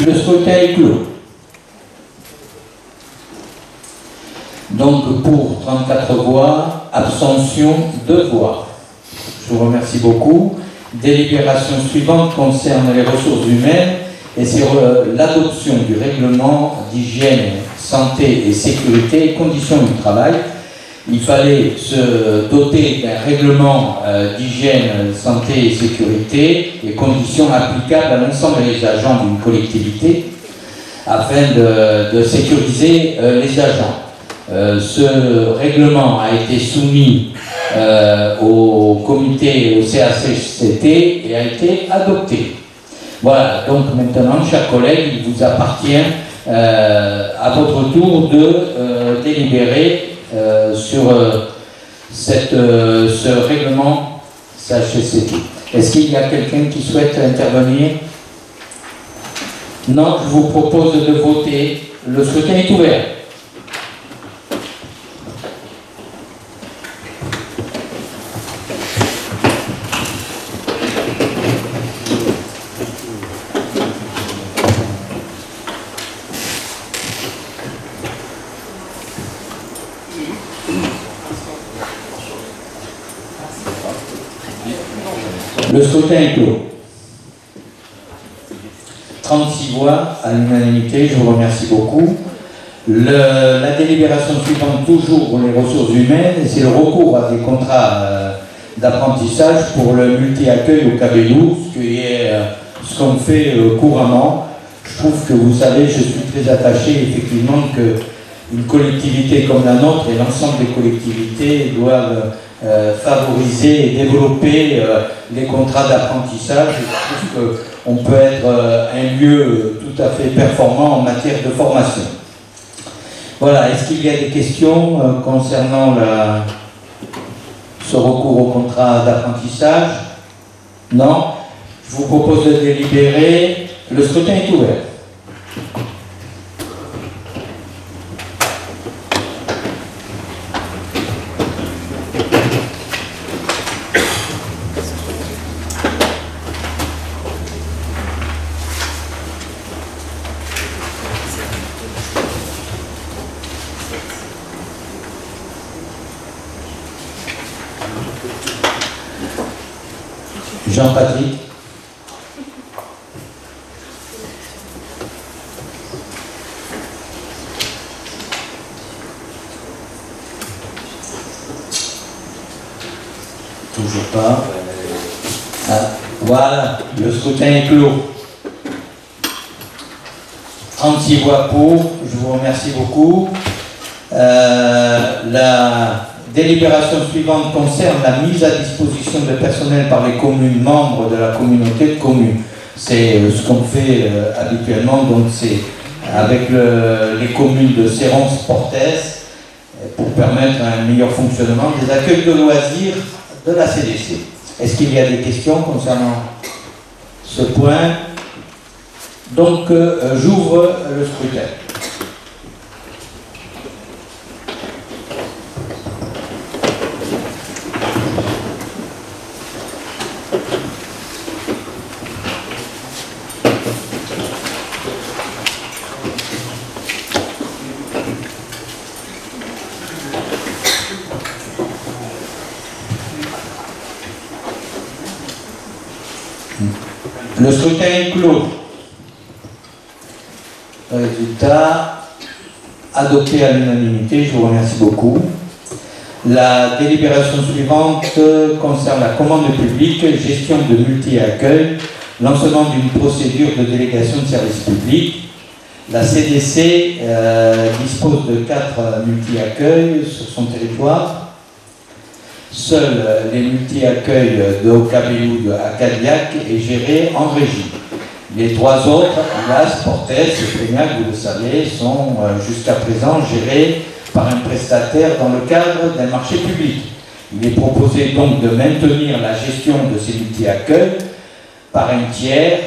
Le scrutin est clos. Donc pour 34 voix, abstention 2 voix. Je vous remercie beaucoup. Délibération suivante concerne les ressources humaines et c'est l'adoption du règlement d'hygiène, santé et sécurité et conditions du travail. Il fallait se doter d'un règlement d'hygiène, santé et sécurité et conditions applicables à l'ensemble des agents d'une collectivité afin de sécuriser les agents. Ce règlement a été soumis au comité, au CHSCT et a été adopté. Voilà, donc maintenant, chers collègues, il vous appartient à votre tour de délibérer sur ce règlement CHSCT. Est-ce qu'il y a quelqu'un qui souhaite intervenir? Non, je vous propose de voter. Le scrutin est ouvert. Le scrutin est clos. 36 voix à l'unanimité, je vous remercie beaucoup. La délibération suivante, toujours pour les ressources humaines, c'est le recours à des contrats d'apprentissage pour le multi-accueil au Cabellou, ce qu'on fait couramment. Je trouve que, vous savez, je suis très attaché effectivement qu'une collectivité comme la nôtre et l'ensemble des collectivités doivent favoriser et développer les contrats d'apprentissage. Je trouve qu'on peut être un lieu tout à fait performant en matière de formation. Voilà, est-ce qu'il y a des questions concernant ce recours au contrat d'apprentissage? Non. Je vous propose de délibérer. Le scrutin est ouvert. Jean-Patrick. Toujours pas. Ah, voilà, le scrutin est clos. 36 voix pour, je vous remercie beaucoup. La délibération suivante concerne la mise à disposition de personnel par les communes membres de la communauté de communes. C'est ce qu'on fait habituellement, donc c'est avec les communes de Cérons-Portès pour permettre un meilleur fonctionnement des accueils de loisirs de la CDC. Est-ce qu'il y a des questions concernant ce point? Donc j'ouvre le scrutin. Le scrutin est clos. Résultat, adopté à l'unanimité, je vous remercie beaucoup. La délibération suivante concerne la commande publique, gestion de multi-accueil, lancement d'une procédure de délégation de service public. La CDC dispose de 4 multi-accueils sur son territoire. Seuls les multi-accueils de Haut-Cabellou à Cadillac est géré en régie. Les 3 autres, Las, Portès et Peignac, vous le savez, sont jusqu'à présent gérés par un prestataire dans le cadre d'un marché public. Il est proposé donc de maintenir la gestion de ces multi-accueils par un tiers,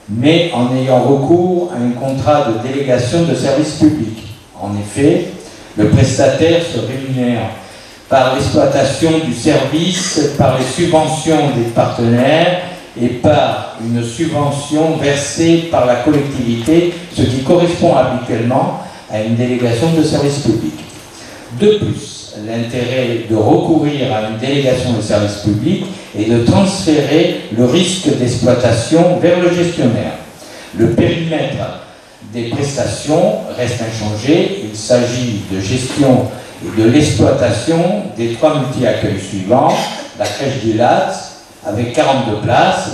mais en ayant recours à un contrat de délégation de service public. En effet, le prestataire se rémunère par l'exploitation du service, par les subventions des partenaires et par une subvention versée par la collectivité, ce qui correspond habituellement à une délégation de service public. De plus, l'intérêt de recourir à une délégation de service public est de transférer le risque d'exploitation vers le gestionnaire. Le périmètre des prestations reste inchangé, il s'agit de gestion et de l'exploitation des 3 multi-accueils suivants: la crèche du Lat avec 42 places,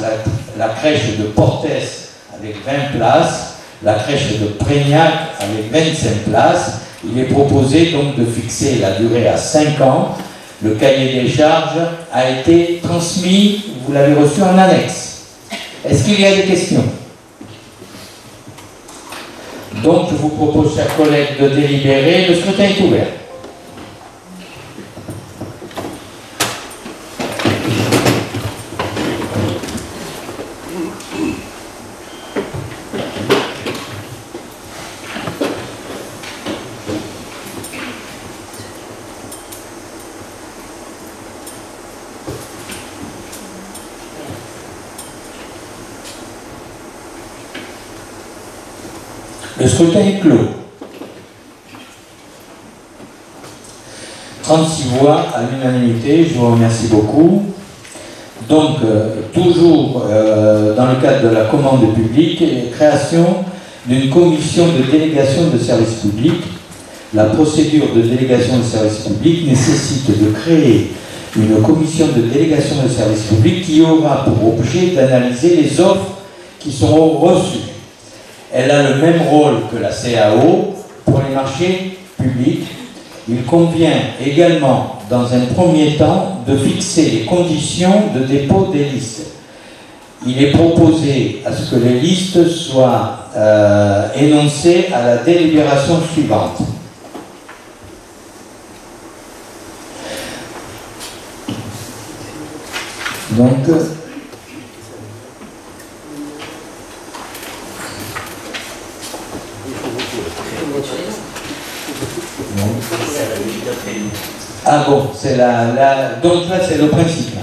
la crèche de Portès avec 20 places, la crèche de Prégnac avec 25 places. Il est proposé donc de fixer la durée à 5 ans. Le cahier des charges a été transmis, vous l'avez reçu en annexe. Est-ce qu'il y a des questions? Donc je vous propose, chers collègues, de délibérer. Le scrutin est ouvert. Le scrutin est clos. 36 voix à l'unanimité, je vous remercie beaucoup. Donc, toujours dans le cadre de la commande publique, création d'une commission de délégation de services publics. La procédure de délégation de services publics nécessite de créer une commission de délégation de services publics qui aura pour objet d'analyser les offres qui seront reçues. Elle a le même rôle que la CAO pour les marchés publics. Il convient également, dans un premier temps, de fixer les conditions de dépôt des listes. Il est proposé à ce que les listes soient énoncées à la délibération suivante. Donc, ah bon, c'est donc là c'est le principe.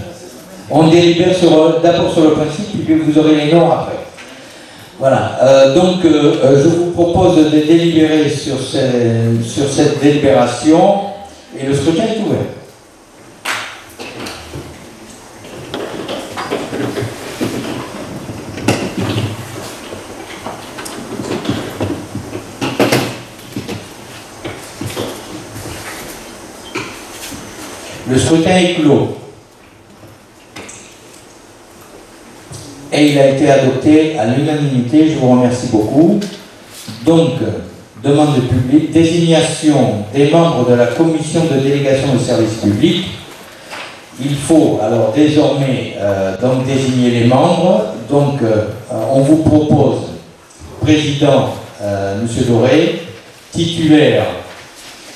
On délibère d'abord sur le principe, puis vous aurez les noms après. Voilà, donc je vous propose de délibérer sur cette délibération et le scrutin est ouvert. Le scrutin est clos. Et il a été adopté à l'unanimité, je vous remercie beaucoup. Donc, demande publique, désignation des membres de la commission de délégation de services publics. Il faut alors désormais donc désigner les membres. Donc, on vous propose président M. Doré, titulaire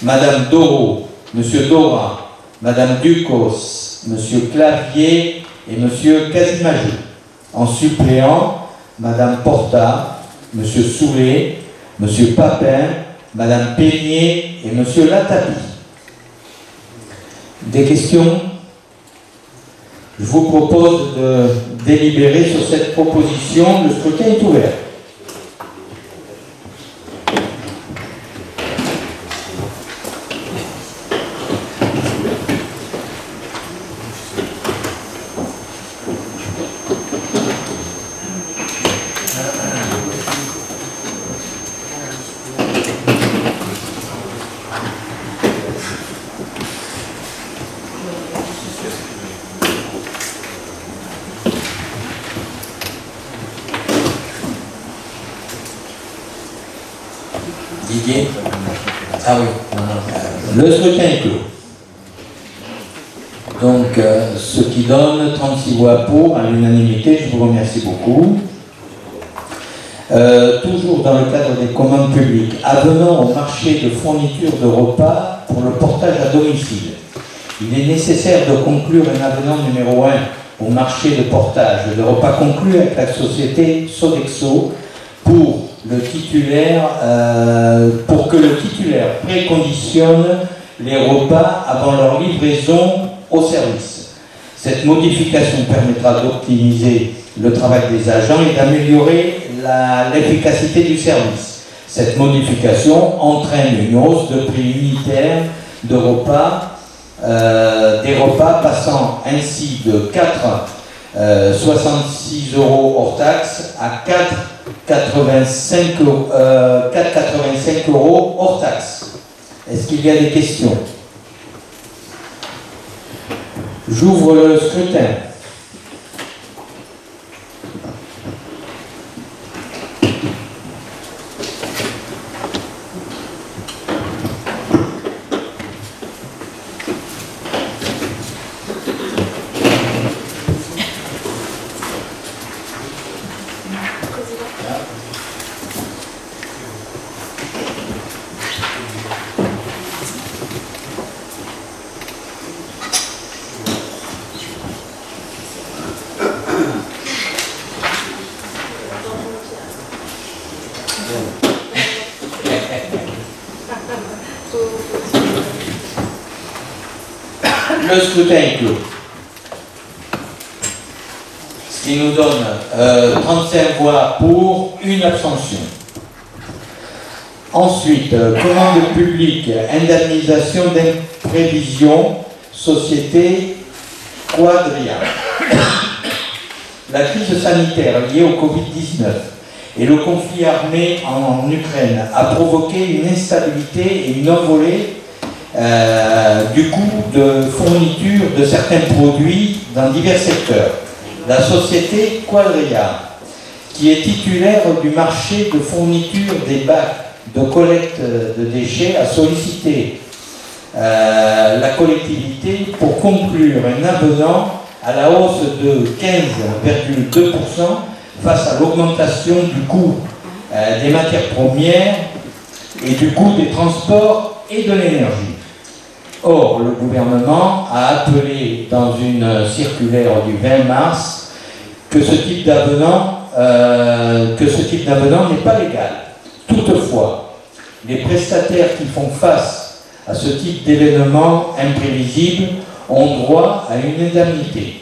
Madame Doro, M. Dora, Madame Ducos, M. Clavier et M. Casimajou. En suppléant, Madame Porta, M. Soulet, M. Papin, Madame Peigné et M. Latapi. Des questions? Je vous propose de délibérer sur cette proposition. Le scrutin est ouvert. Didier? Ah oui. Le scrutin est clos. Donc, ce qui donne 36 voix pour, à l'unanimité, je vous remercie beaucoup. Toujours dans le cadre des commandes publiques, avenant au marché de fourniture de repas pour le portage à domicile. Il est nécessaire de conclure un avenant numéro 1 au marché de portage de repas conclu avec la société Sodexo pour que le titulaire préconditionne les repas avant leur livraison au service. Cette modification permettra d'optimiser le travail des agents et d'améliorer l'efficacité du service. Cette modification entraîne une hausse de prix unitaire de repas, des repas passant ainsi de 4,66 € hors taxe à 4,85 € hors taxe. Est-ce qu'il y a des questions? J'ouvre le scrutin. Le scrutin est clos. Ce qui nous donne 35 voix pour, une abstention. Ensuite, commande publique, indemnisation d'imprévision, société Quadria. La crise sanitaire liée au Covid-19 et le conflit armé en Ukraine a provoqué une instabilité et une envolée du coût de fourniture de certains produits dans divers secteurs. La société Quadria, qui est titulaire du marché de fourniture des bacs de collecte de déchets, a sollicité la collectivité pour conclure un avenant à la hausse de 15,2% face à l'augmentation du coût des matières premières et du coût des transports et de l'énergie. Or, le gouvernement a appelé dans une circulaire du 20 mars que ce type d'avenant n'est pas légal. Toutefois, les prestataires qui font face à ce type d'événements imprévisibles ont droit à une indemnité.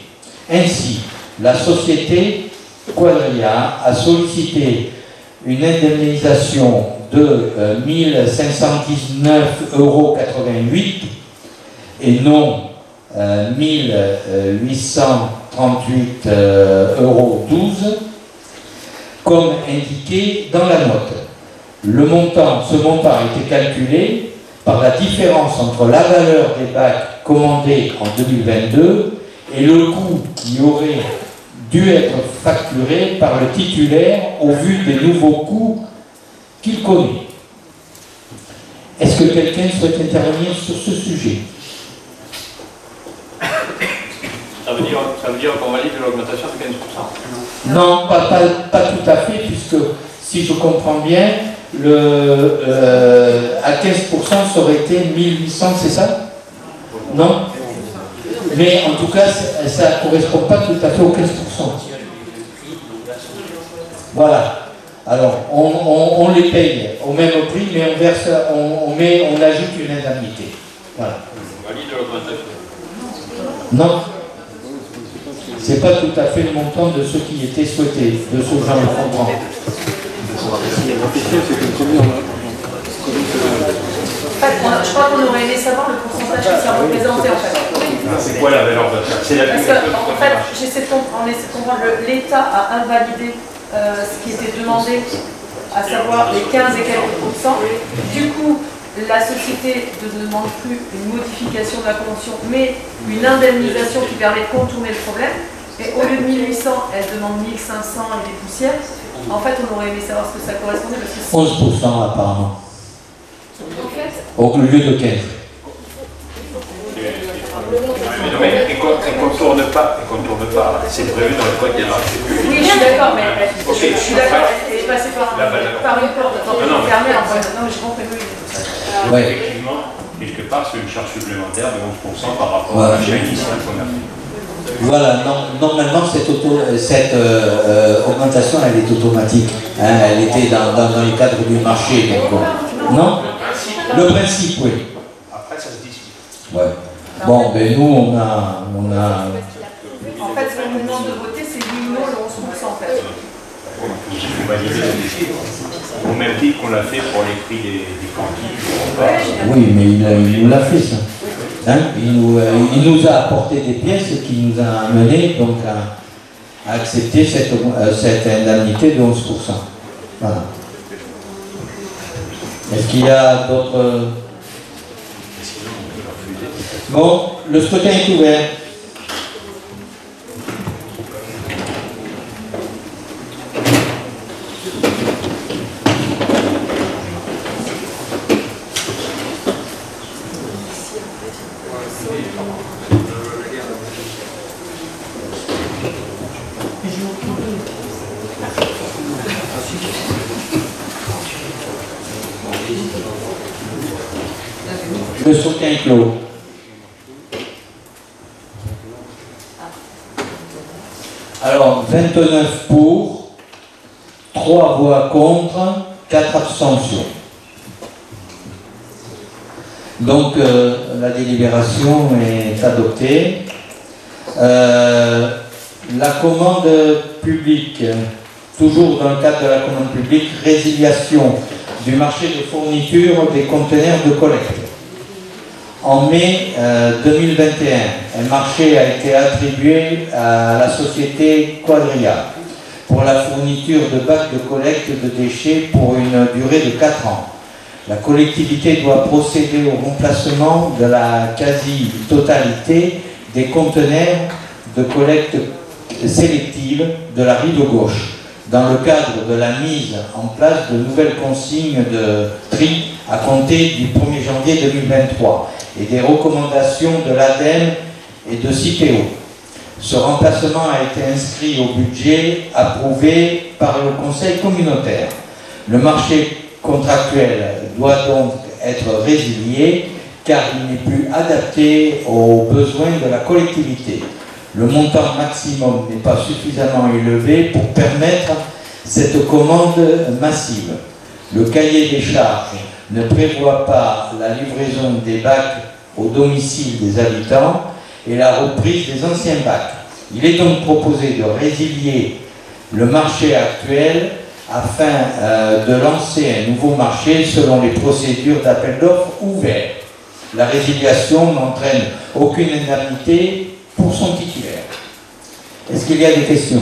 Ainsi, la société Quadria a sollicité une indemnisation de 1 519,88 € et non 1 838,12 € comme indiqué dans la note. Ce montant a été calculé par la différence entre la valeur des bacs commandés en 2022 et le coût qui aurait dû être facturé par le titulaire au vu des nouveaux coûts qu'il connaît. Est-ce que quelqu'un souhaite intervenir sur ce sujet? Ça veut dire qu'on valide l'augmentation de 15%? Non, pas tout à fait, puisque si je comprends bien, à 15% ça aurait été 1800, c'est ça? Non? Mais en tout cas, ça ne correspond pas tout à fait aux 15%. Voilà. Alors, on les paye au même prix, mais on verse, on ajoute une indemnité. Voilà. On valide l'augmentation? Non. C'est pas tout à fait le montant de ce qui était souhaité, de ce que j'en comprends. Je crois qu'on aurait aimé savoir le pourcentage que ça représentait en fait. C'est quoi la valeur d'achat? C'est la Parce qu'en fait, j'essaie de comprendre, l'État a invalidé ce qui était demandé, à savoir les 15 et quelques pourcents. Du coup, la société ne demande plus une modification de la convention, mais une indemnisation qui permet de contourner le problème. Et au lieu de 1800, elle demande 1500 et des poussières. En fait, on aurait aimé savoir ce que ça correspondait. Parce que 11% apparemment. en fait, Au lieu de 15. Mais elle ne contourne pas. C'est prévu dans le code des marchés publics. oui, je suis d'accord, mais Okay. je suis d'accord, elle est passée par une porte fermée en fait. Non, mais j'ai compris, oui. Ouais. Effectivement, quelque part, c'est une charge supplémentaire de 11% par rapport à l'achat initial qu'on a fait. Voilà, normalement cette augmentation elle est automatique, hein, elle était dans le cadre du marché. Donc, non? Le principe, oui. Après, ça se discute. Ouais. Bon, ben nous on a... En fait, ce qu'on nous demande de voter, c'est l'INO, le 11% en fait. Il faut valider les chiffres. Au même titre qu'on l'a fait pour les prix des cantines. Oui, mais il nous l'a fait ça. Hein, il nous a apporté des pièces qui nous a amené donc à accepter cette indemnité de 11%. Voilà. Est-ce qu'il y a d'autres... Bon, le scrutin est ouvert. Le scrutin est clos. Alors, 29 pour, 3 voix contre, 4 abstentions. Donc, la délibération est adoptée. La commande publique, toujours dans le cadre de la commande publique, résiliation du marché de fourniture des conteneurs de collecte. En mai 2021, un marché a été attribué à la société Quadria pour la fourniture de bacs de collecte de déchets pour une durée de 4 ans. La collectivité doit procéder au remplacement de la quasi-totalité des conteneurs de collecte sélective de la rive gauche, dans le cadre de la mise en place de nouvelles consignes de tri à compter du 1er janvier 2023 et des recommandations de l'ADEME et de CITEO. Ce remplacement a été inscrit au budget approuvé par le Conseil communautaire. Le marché contractuel doit donc être résilié car il n'est plus adapté aux besoins de la collectivité. Le montant maximum n'est pas suffisamment élevé pour permettre cette commande massive. Le cahier des charges ne prévoit pas la livraison des bacs au domicile des habitants et la reprise des anciens bacs. Il est donc proposé de résilier le marché actuel afin de lancer un nouveau marché selon les procédures d'appel d'offres ouverts. La résiliation n'entraîne aucune indemnité pour son titulaire. Est-ce qu'il y a des questions?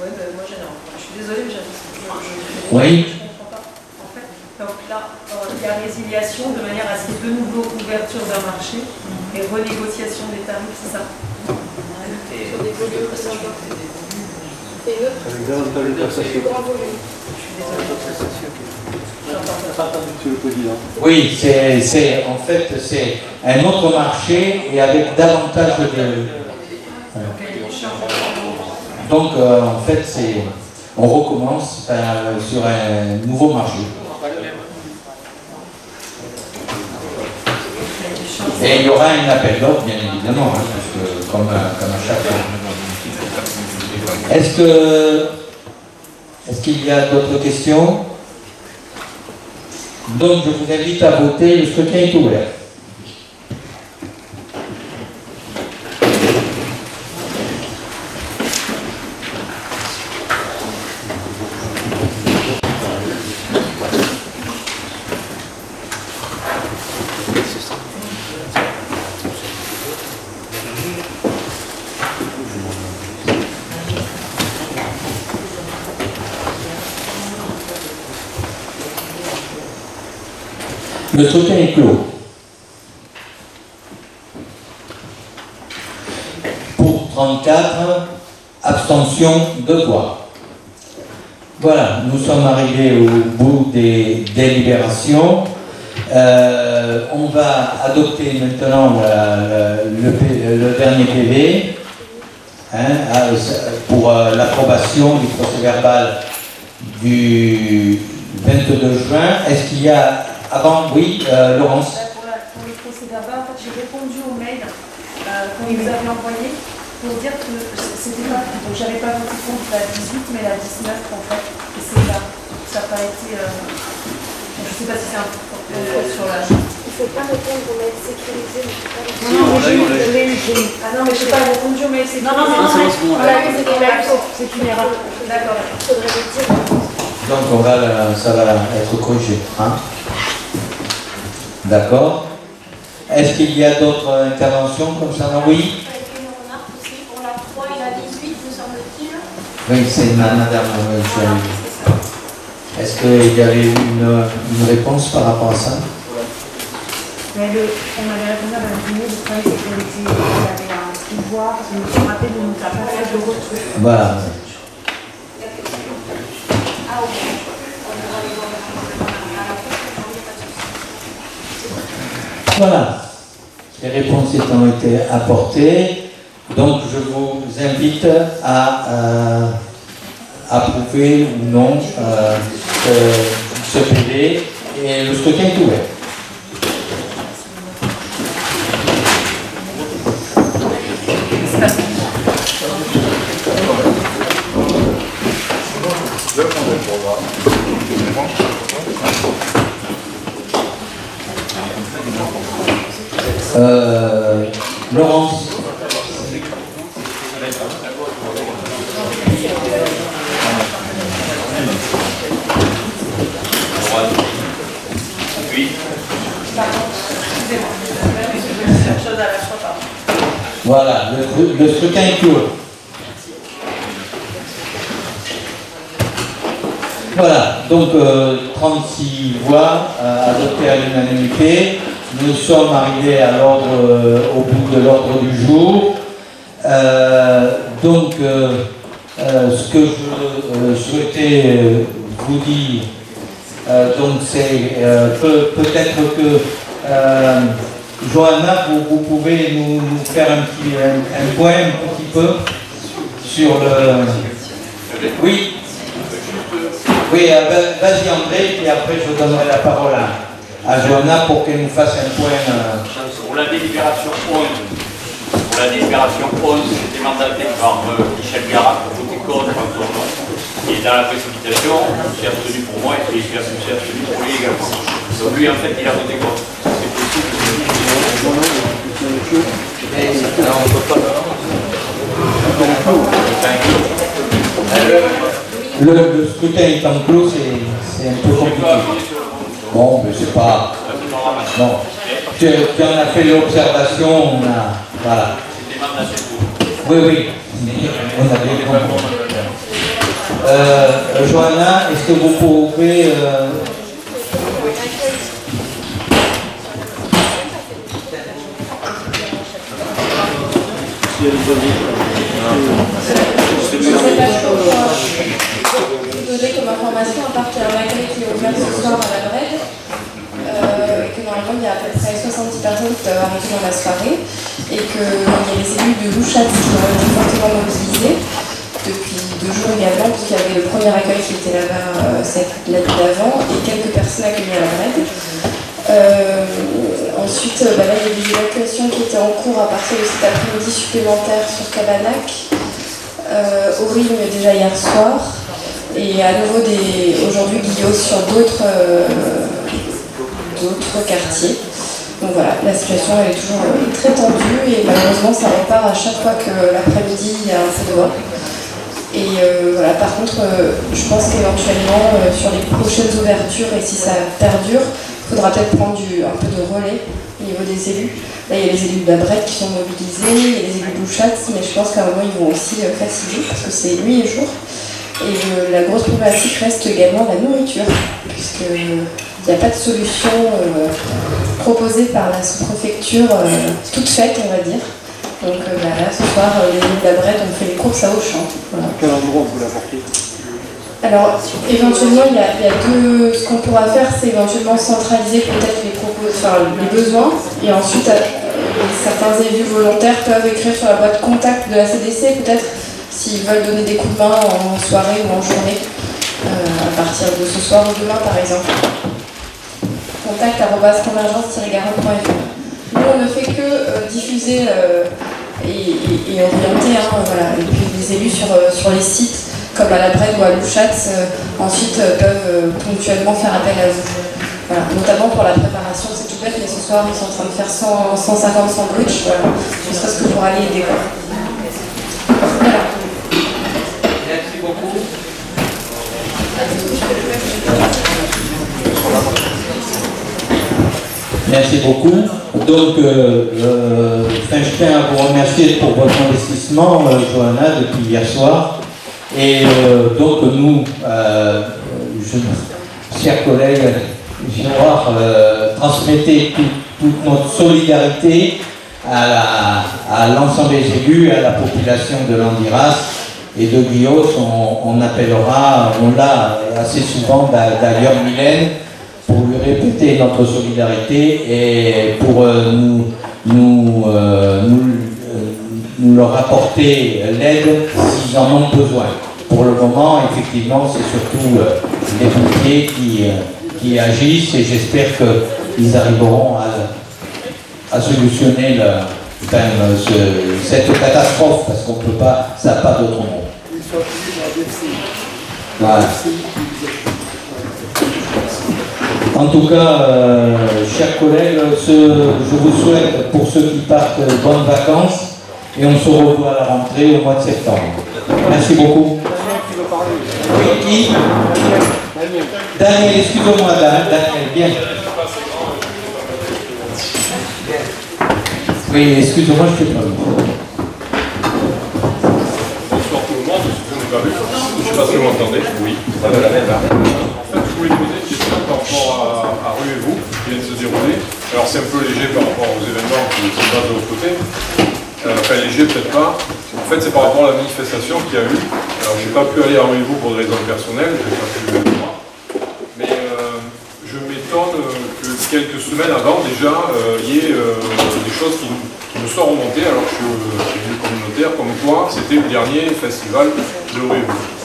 Oui, moi j'ai non. Je suis désolée, mais Oui. je comprends pas. En fait, donc là, il y a résiliation de manière à ce qu'il y ait de nouveau ouverture d'un marché et renégociation des tarifs, c'est ça? Sur des volumes plus importants. Et eux, Avec davantage de prestations. grand volume. Monsieur le Président. Oui, en fait, c'est un autre marché et avec davantage de... Donc, en fait, on recommence sur un nouveau marché. Et il y aura un appel d'offres, bien évidemment, hein, parce que, comme à chaque fois. Est-ce qu'il y a d'autres questions? Donc, je vous invite à voter. Le scrutin est ouvert. Le scrutin est clos. Pour 34, abstention 2 voix. Voilà, nous sommes arrivés au bout des délibérations. On va adopter maintenant le dernier PV pour l'approbation du procès-verbal du 22 juin. Est-ce qu'il y a... Avant, oui, Laurence. Pour le procès-verbal, en fait, j'ai répondu au mail qu'on nous avait envoyé pour dire que c'était pas, donc j'avais pas voté contre la 18, mais la 19 en fait, et c'est là, ça n'a pas été, je ne sais pas si c'est un sur la... il ne faut pas répondre aux mails sécurisés. Non, mais je l'ai eu. Ah non, mais je n'ai pas répondu au mail sécurisé. Non, c'est une erreur. D'accord. Il faudrait le dire. Donc ça va être corrigé. Hein? D'accord. Est-ce qu'il y a d'autres interventions comme ça? Oui. Une remarque aussi pour la 3 et la 18, me semble-t-il. Oui, c'est madame. Est-ce qu'il y avait une réponse par rapport à ça? Mais on avait répondu à Mme Vigneault, le problème c'est qu'elle avait un pouvoir, je me suis rappelé de nous a pas fait de retour. Voilà. Ah, ok. Voilà. Les réponses étant été apportées, donc je vous invite à approuver ou non ce PV et le scrutin est ouvert. Laurence. Voilà, le scrutin est clos. Voilà, donc 36 voix adoptées à l'unanimité. Nous sommes arrivés à l'ordre, au bout de l'ordre du jour. Donc, ce que je souhaitais vous dire, donc c'est peut-être que Johanna, vous pouvez nous faire un poème un petit peu sur le... Oui. Oui, vas-y André, puis après je donnerai la parole à Johanna pour qu'elle nous fasse un poème. Pour la délibération 11, j'étais mandaté par Michel Garat pour voter contre un tournoi. Et dans la précipitation, je suis abstenu pour moi et je suis abstenu pour lui également. Donc lui, en fait, il a voté contre. C'est possible. On ne peut pas. Le scrutin étant clos, c'est un peu compliqué. Bon, mais c'est pas... Bon. Tu en as fait l'observation, on a... Voilà. Oui. On a bien compris. Johanna, est-ce que vous pouvez... Donner comme information, à part qu'il y a un accueil qui est ouvert ce soir à la Brède, et que normalement il y a à peu près 70 personnes qui doivent arriver dans la soirée, et qu'il y a les élus de Louchat qui ont été fortement mobilisés depuis 2 jours également, puisqu'il y avait le premier accueil qui était là-bas l'année d'avant, et quelques personnes accueillies à la Brède. Ensuite, là il y a des évacuations qui étaient en cours à partir de cet après-midi supplémentaire sur Cabanac, Aurigne déjà hier soir, et à nouveau aujourd'hui Guillaume sur d'autres quartiers. Donc voilà, la situation elle est toujours très tendue et malheureusement ça repart à chaque fois que l'après-midi il y a un feu de bois. Et voilà, par contre, je pense qu'éventuellement sur les prochaines ouvertures, et si ça perdure, il faudra peut-être prendre un peu de relais au niveau des élus. Là, il y a les élus de la Brette qui sont mobilisés, il y a les élus de Louchat, mais je pense qu'à un moment ils vont aussi fatiguer parce que c'est nuit et jour. Et la grosse problématique reste également la nourriture, puisqu'il n'y a pas de solution proposée par la sous-préfecture toute faite, on va dire. Donc là, ce soir, les élus de la Brette ont fait les courses à Auchan. Voilà. À quel endroit vous l'apportez? Alors, éventuellement, il y a deux... Ce qu'on pourra faire, c'est éventuellement centraliser peut-être les besoins, et ensuite, certains élus volontaires peuvent écrire sur la boîte contact de la CDC, peut-être, s'ils veulent donner des coups de main en soirée ou en journée, à partir de ce soir ou demain, par exemple. contact@convergence-garonne.fr. Nous, on ne fait que diffuser et orienter voilà, les élus sur les sites, comme à la Brède ou à Louchat, ensuite peuvent ponctuellement faire appel à vous. Voilà. Notamment pour la préparation, c'est tout bête, mais ce soir, ils sont en train de faire 150 sandwichs, voilà. Ne serait-ce que pour aller aider. Voilà. Merci beaucoup. Merci beaucoup. Donc, je tiens à vous remercier pour votre investissement, Johanna, depuis hier soir. Et donc, nous, chers collègues, Ginoir, transmettez toute notre solidarité à l'ensemble des élus, à la population de l'Andiras et de Guillos. On appellera, on l'a assez souvent d'ailleurs Mylène, pour lui répéter notre solidarité et pour nous leur apporter l'aide s'ils en ont besoin. Pour le moment, effectivement, c'est surtout les pompiers qui agissent et j'espère qu'ils arriveront à solutionner cette catastrophe parce qu'on ne peut pas, ça n'a pas d'autre mot. Voilà. En tout cas, chers collègues, je vous souhaite pour ceux qui partent bonnes vacances et on se revoit à la rentrée au mois de septembre. Merci beaucoup. Oui, qui? Daniel, excusez-moi, Daniel, viens. Oui, excusez-moi, je ne t'ai pas vu. pas si vous m'entendez. Oui. En fait, je voulais poser une question par rapport à Ruez-vous, qui vient de se dérouler. Alors, c'est un peu léger par rapport aux événements qui se passent de l'autre côté. Enfin, léger, peut-être pas. En fait, c'est par rapport à la manifestation qu'il y a eu. Alors, je n'ai pas pu aller à Ruez-vous pour des raisons personnelles, je n'ai pas pu le voir. Mais je m'étonne que quelques semaines avant, déjà, il y ait des choses qui me sont remontées, alors que je suis élu communautaire, comme quoi c'était le dernier festival de Ruez-vous.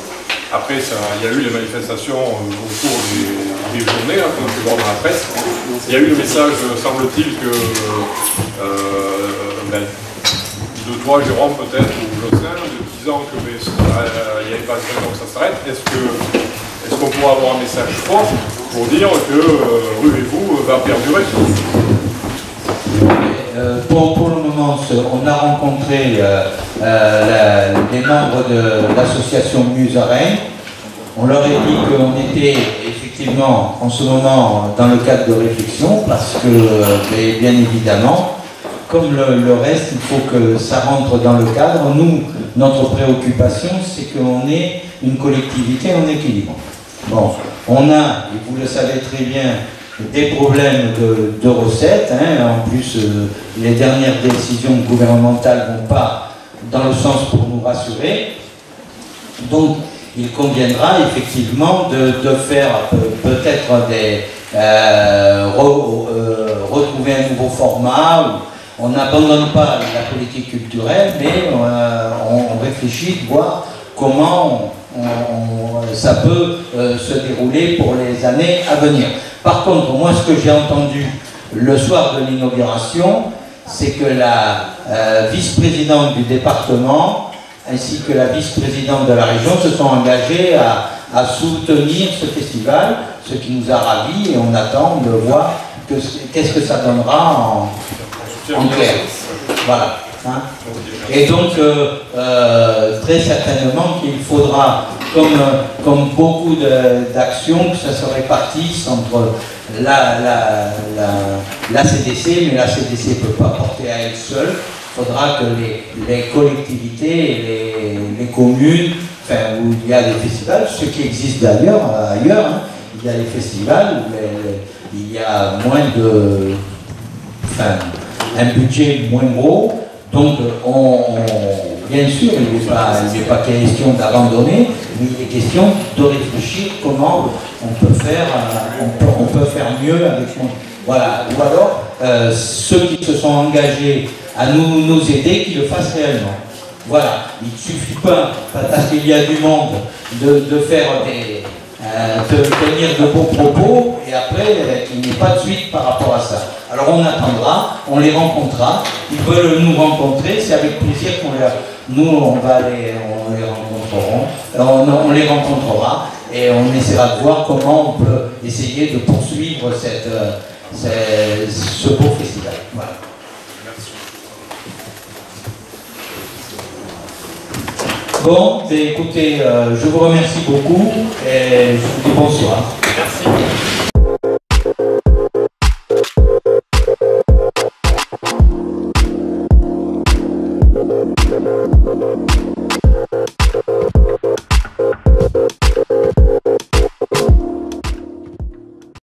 Après, il y a eu les manifestations au cours des journées, hein, qu'on a pu voir dans la presse. Il y a eu le message, semble-t-il, que de toi, Jérôme, peut-être, ou Jocelyn, disant qu'il n'y avait pas de raison que ça s'arrête. Est-ce qu'on pourra avoir un message fort pour dire que Ruez-vous va perdurer? Pour le moment, on a rencontré les membres de l'association Musarène. On leur a dit qu'on était effectivement en ce moment dans le cadre de réflexion parce que, bien évidemment, comme le reste, il faut que ça rentre dans le cadre. Nous, notre préoccupation, c'est qu'on ait une collectivité en équilibre. Bon, on a, et vous le savez très bien, des problèmes de recettes. Hein. En plus, les dernières décisions gouvernementales ne vont pas dans le sens pour nous rassurer. Donc, il conviendra effectivement de faire peut-être retrouver un nouveau format. On n'abandonne pas la politique culturelle, mais on réfléchit de voir comment ça peut se dérouler pour les années à venir. Par contre, moi, ce que j'ai entendu le soir de l'inauguration, c'est que la vice-présidente du département ainsi que la vice-présidente de la région se sont engagés à soutenir ce festival, ce qui nous a ravis, et on attend de voir qu'est-ce que ça donnera en clair. Voilà. Hein. Et donc, très certainement qu'il faudra, comme beaucoup d'actions, que ça se répartisse entre la CDC, mais la CDC ne peut pas porter à elle seule. Il faudra que les collectivités, les communes, enfin, où il y a des festivals, ce qui existe d'ailleurs ailleurs, hein, il y a des festivals où il y a moins de... Enfin, un budget moins gros, donc bien sûr, il n'est pas question d'abandonner, mais il est question de réfléchir comment on peut faire mieux avec moi. Voilà. Ou alors, ceux qui se sont engagés à nous aider, qu'ils le fassent réellement. Voilà. Il ne suffit pas, parce qu'il y a du monde, de faire de tenir de beaux propos, et après, il n'y a pas de suite par rapport à ça. Alors on attendra, on les rencontrera, ils veulent nous rencontrer, c'est avec plaisir qu'on on les rencontrera, et on essaiera de voir comment on peut essayer de poursuivre ce beau festival. Voilà. Bon, écoutez, je vous remercie beaucoup et je vous dis bonsoir.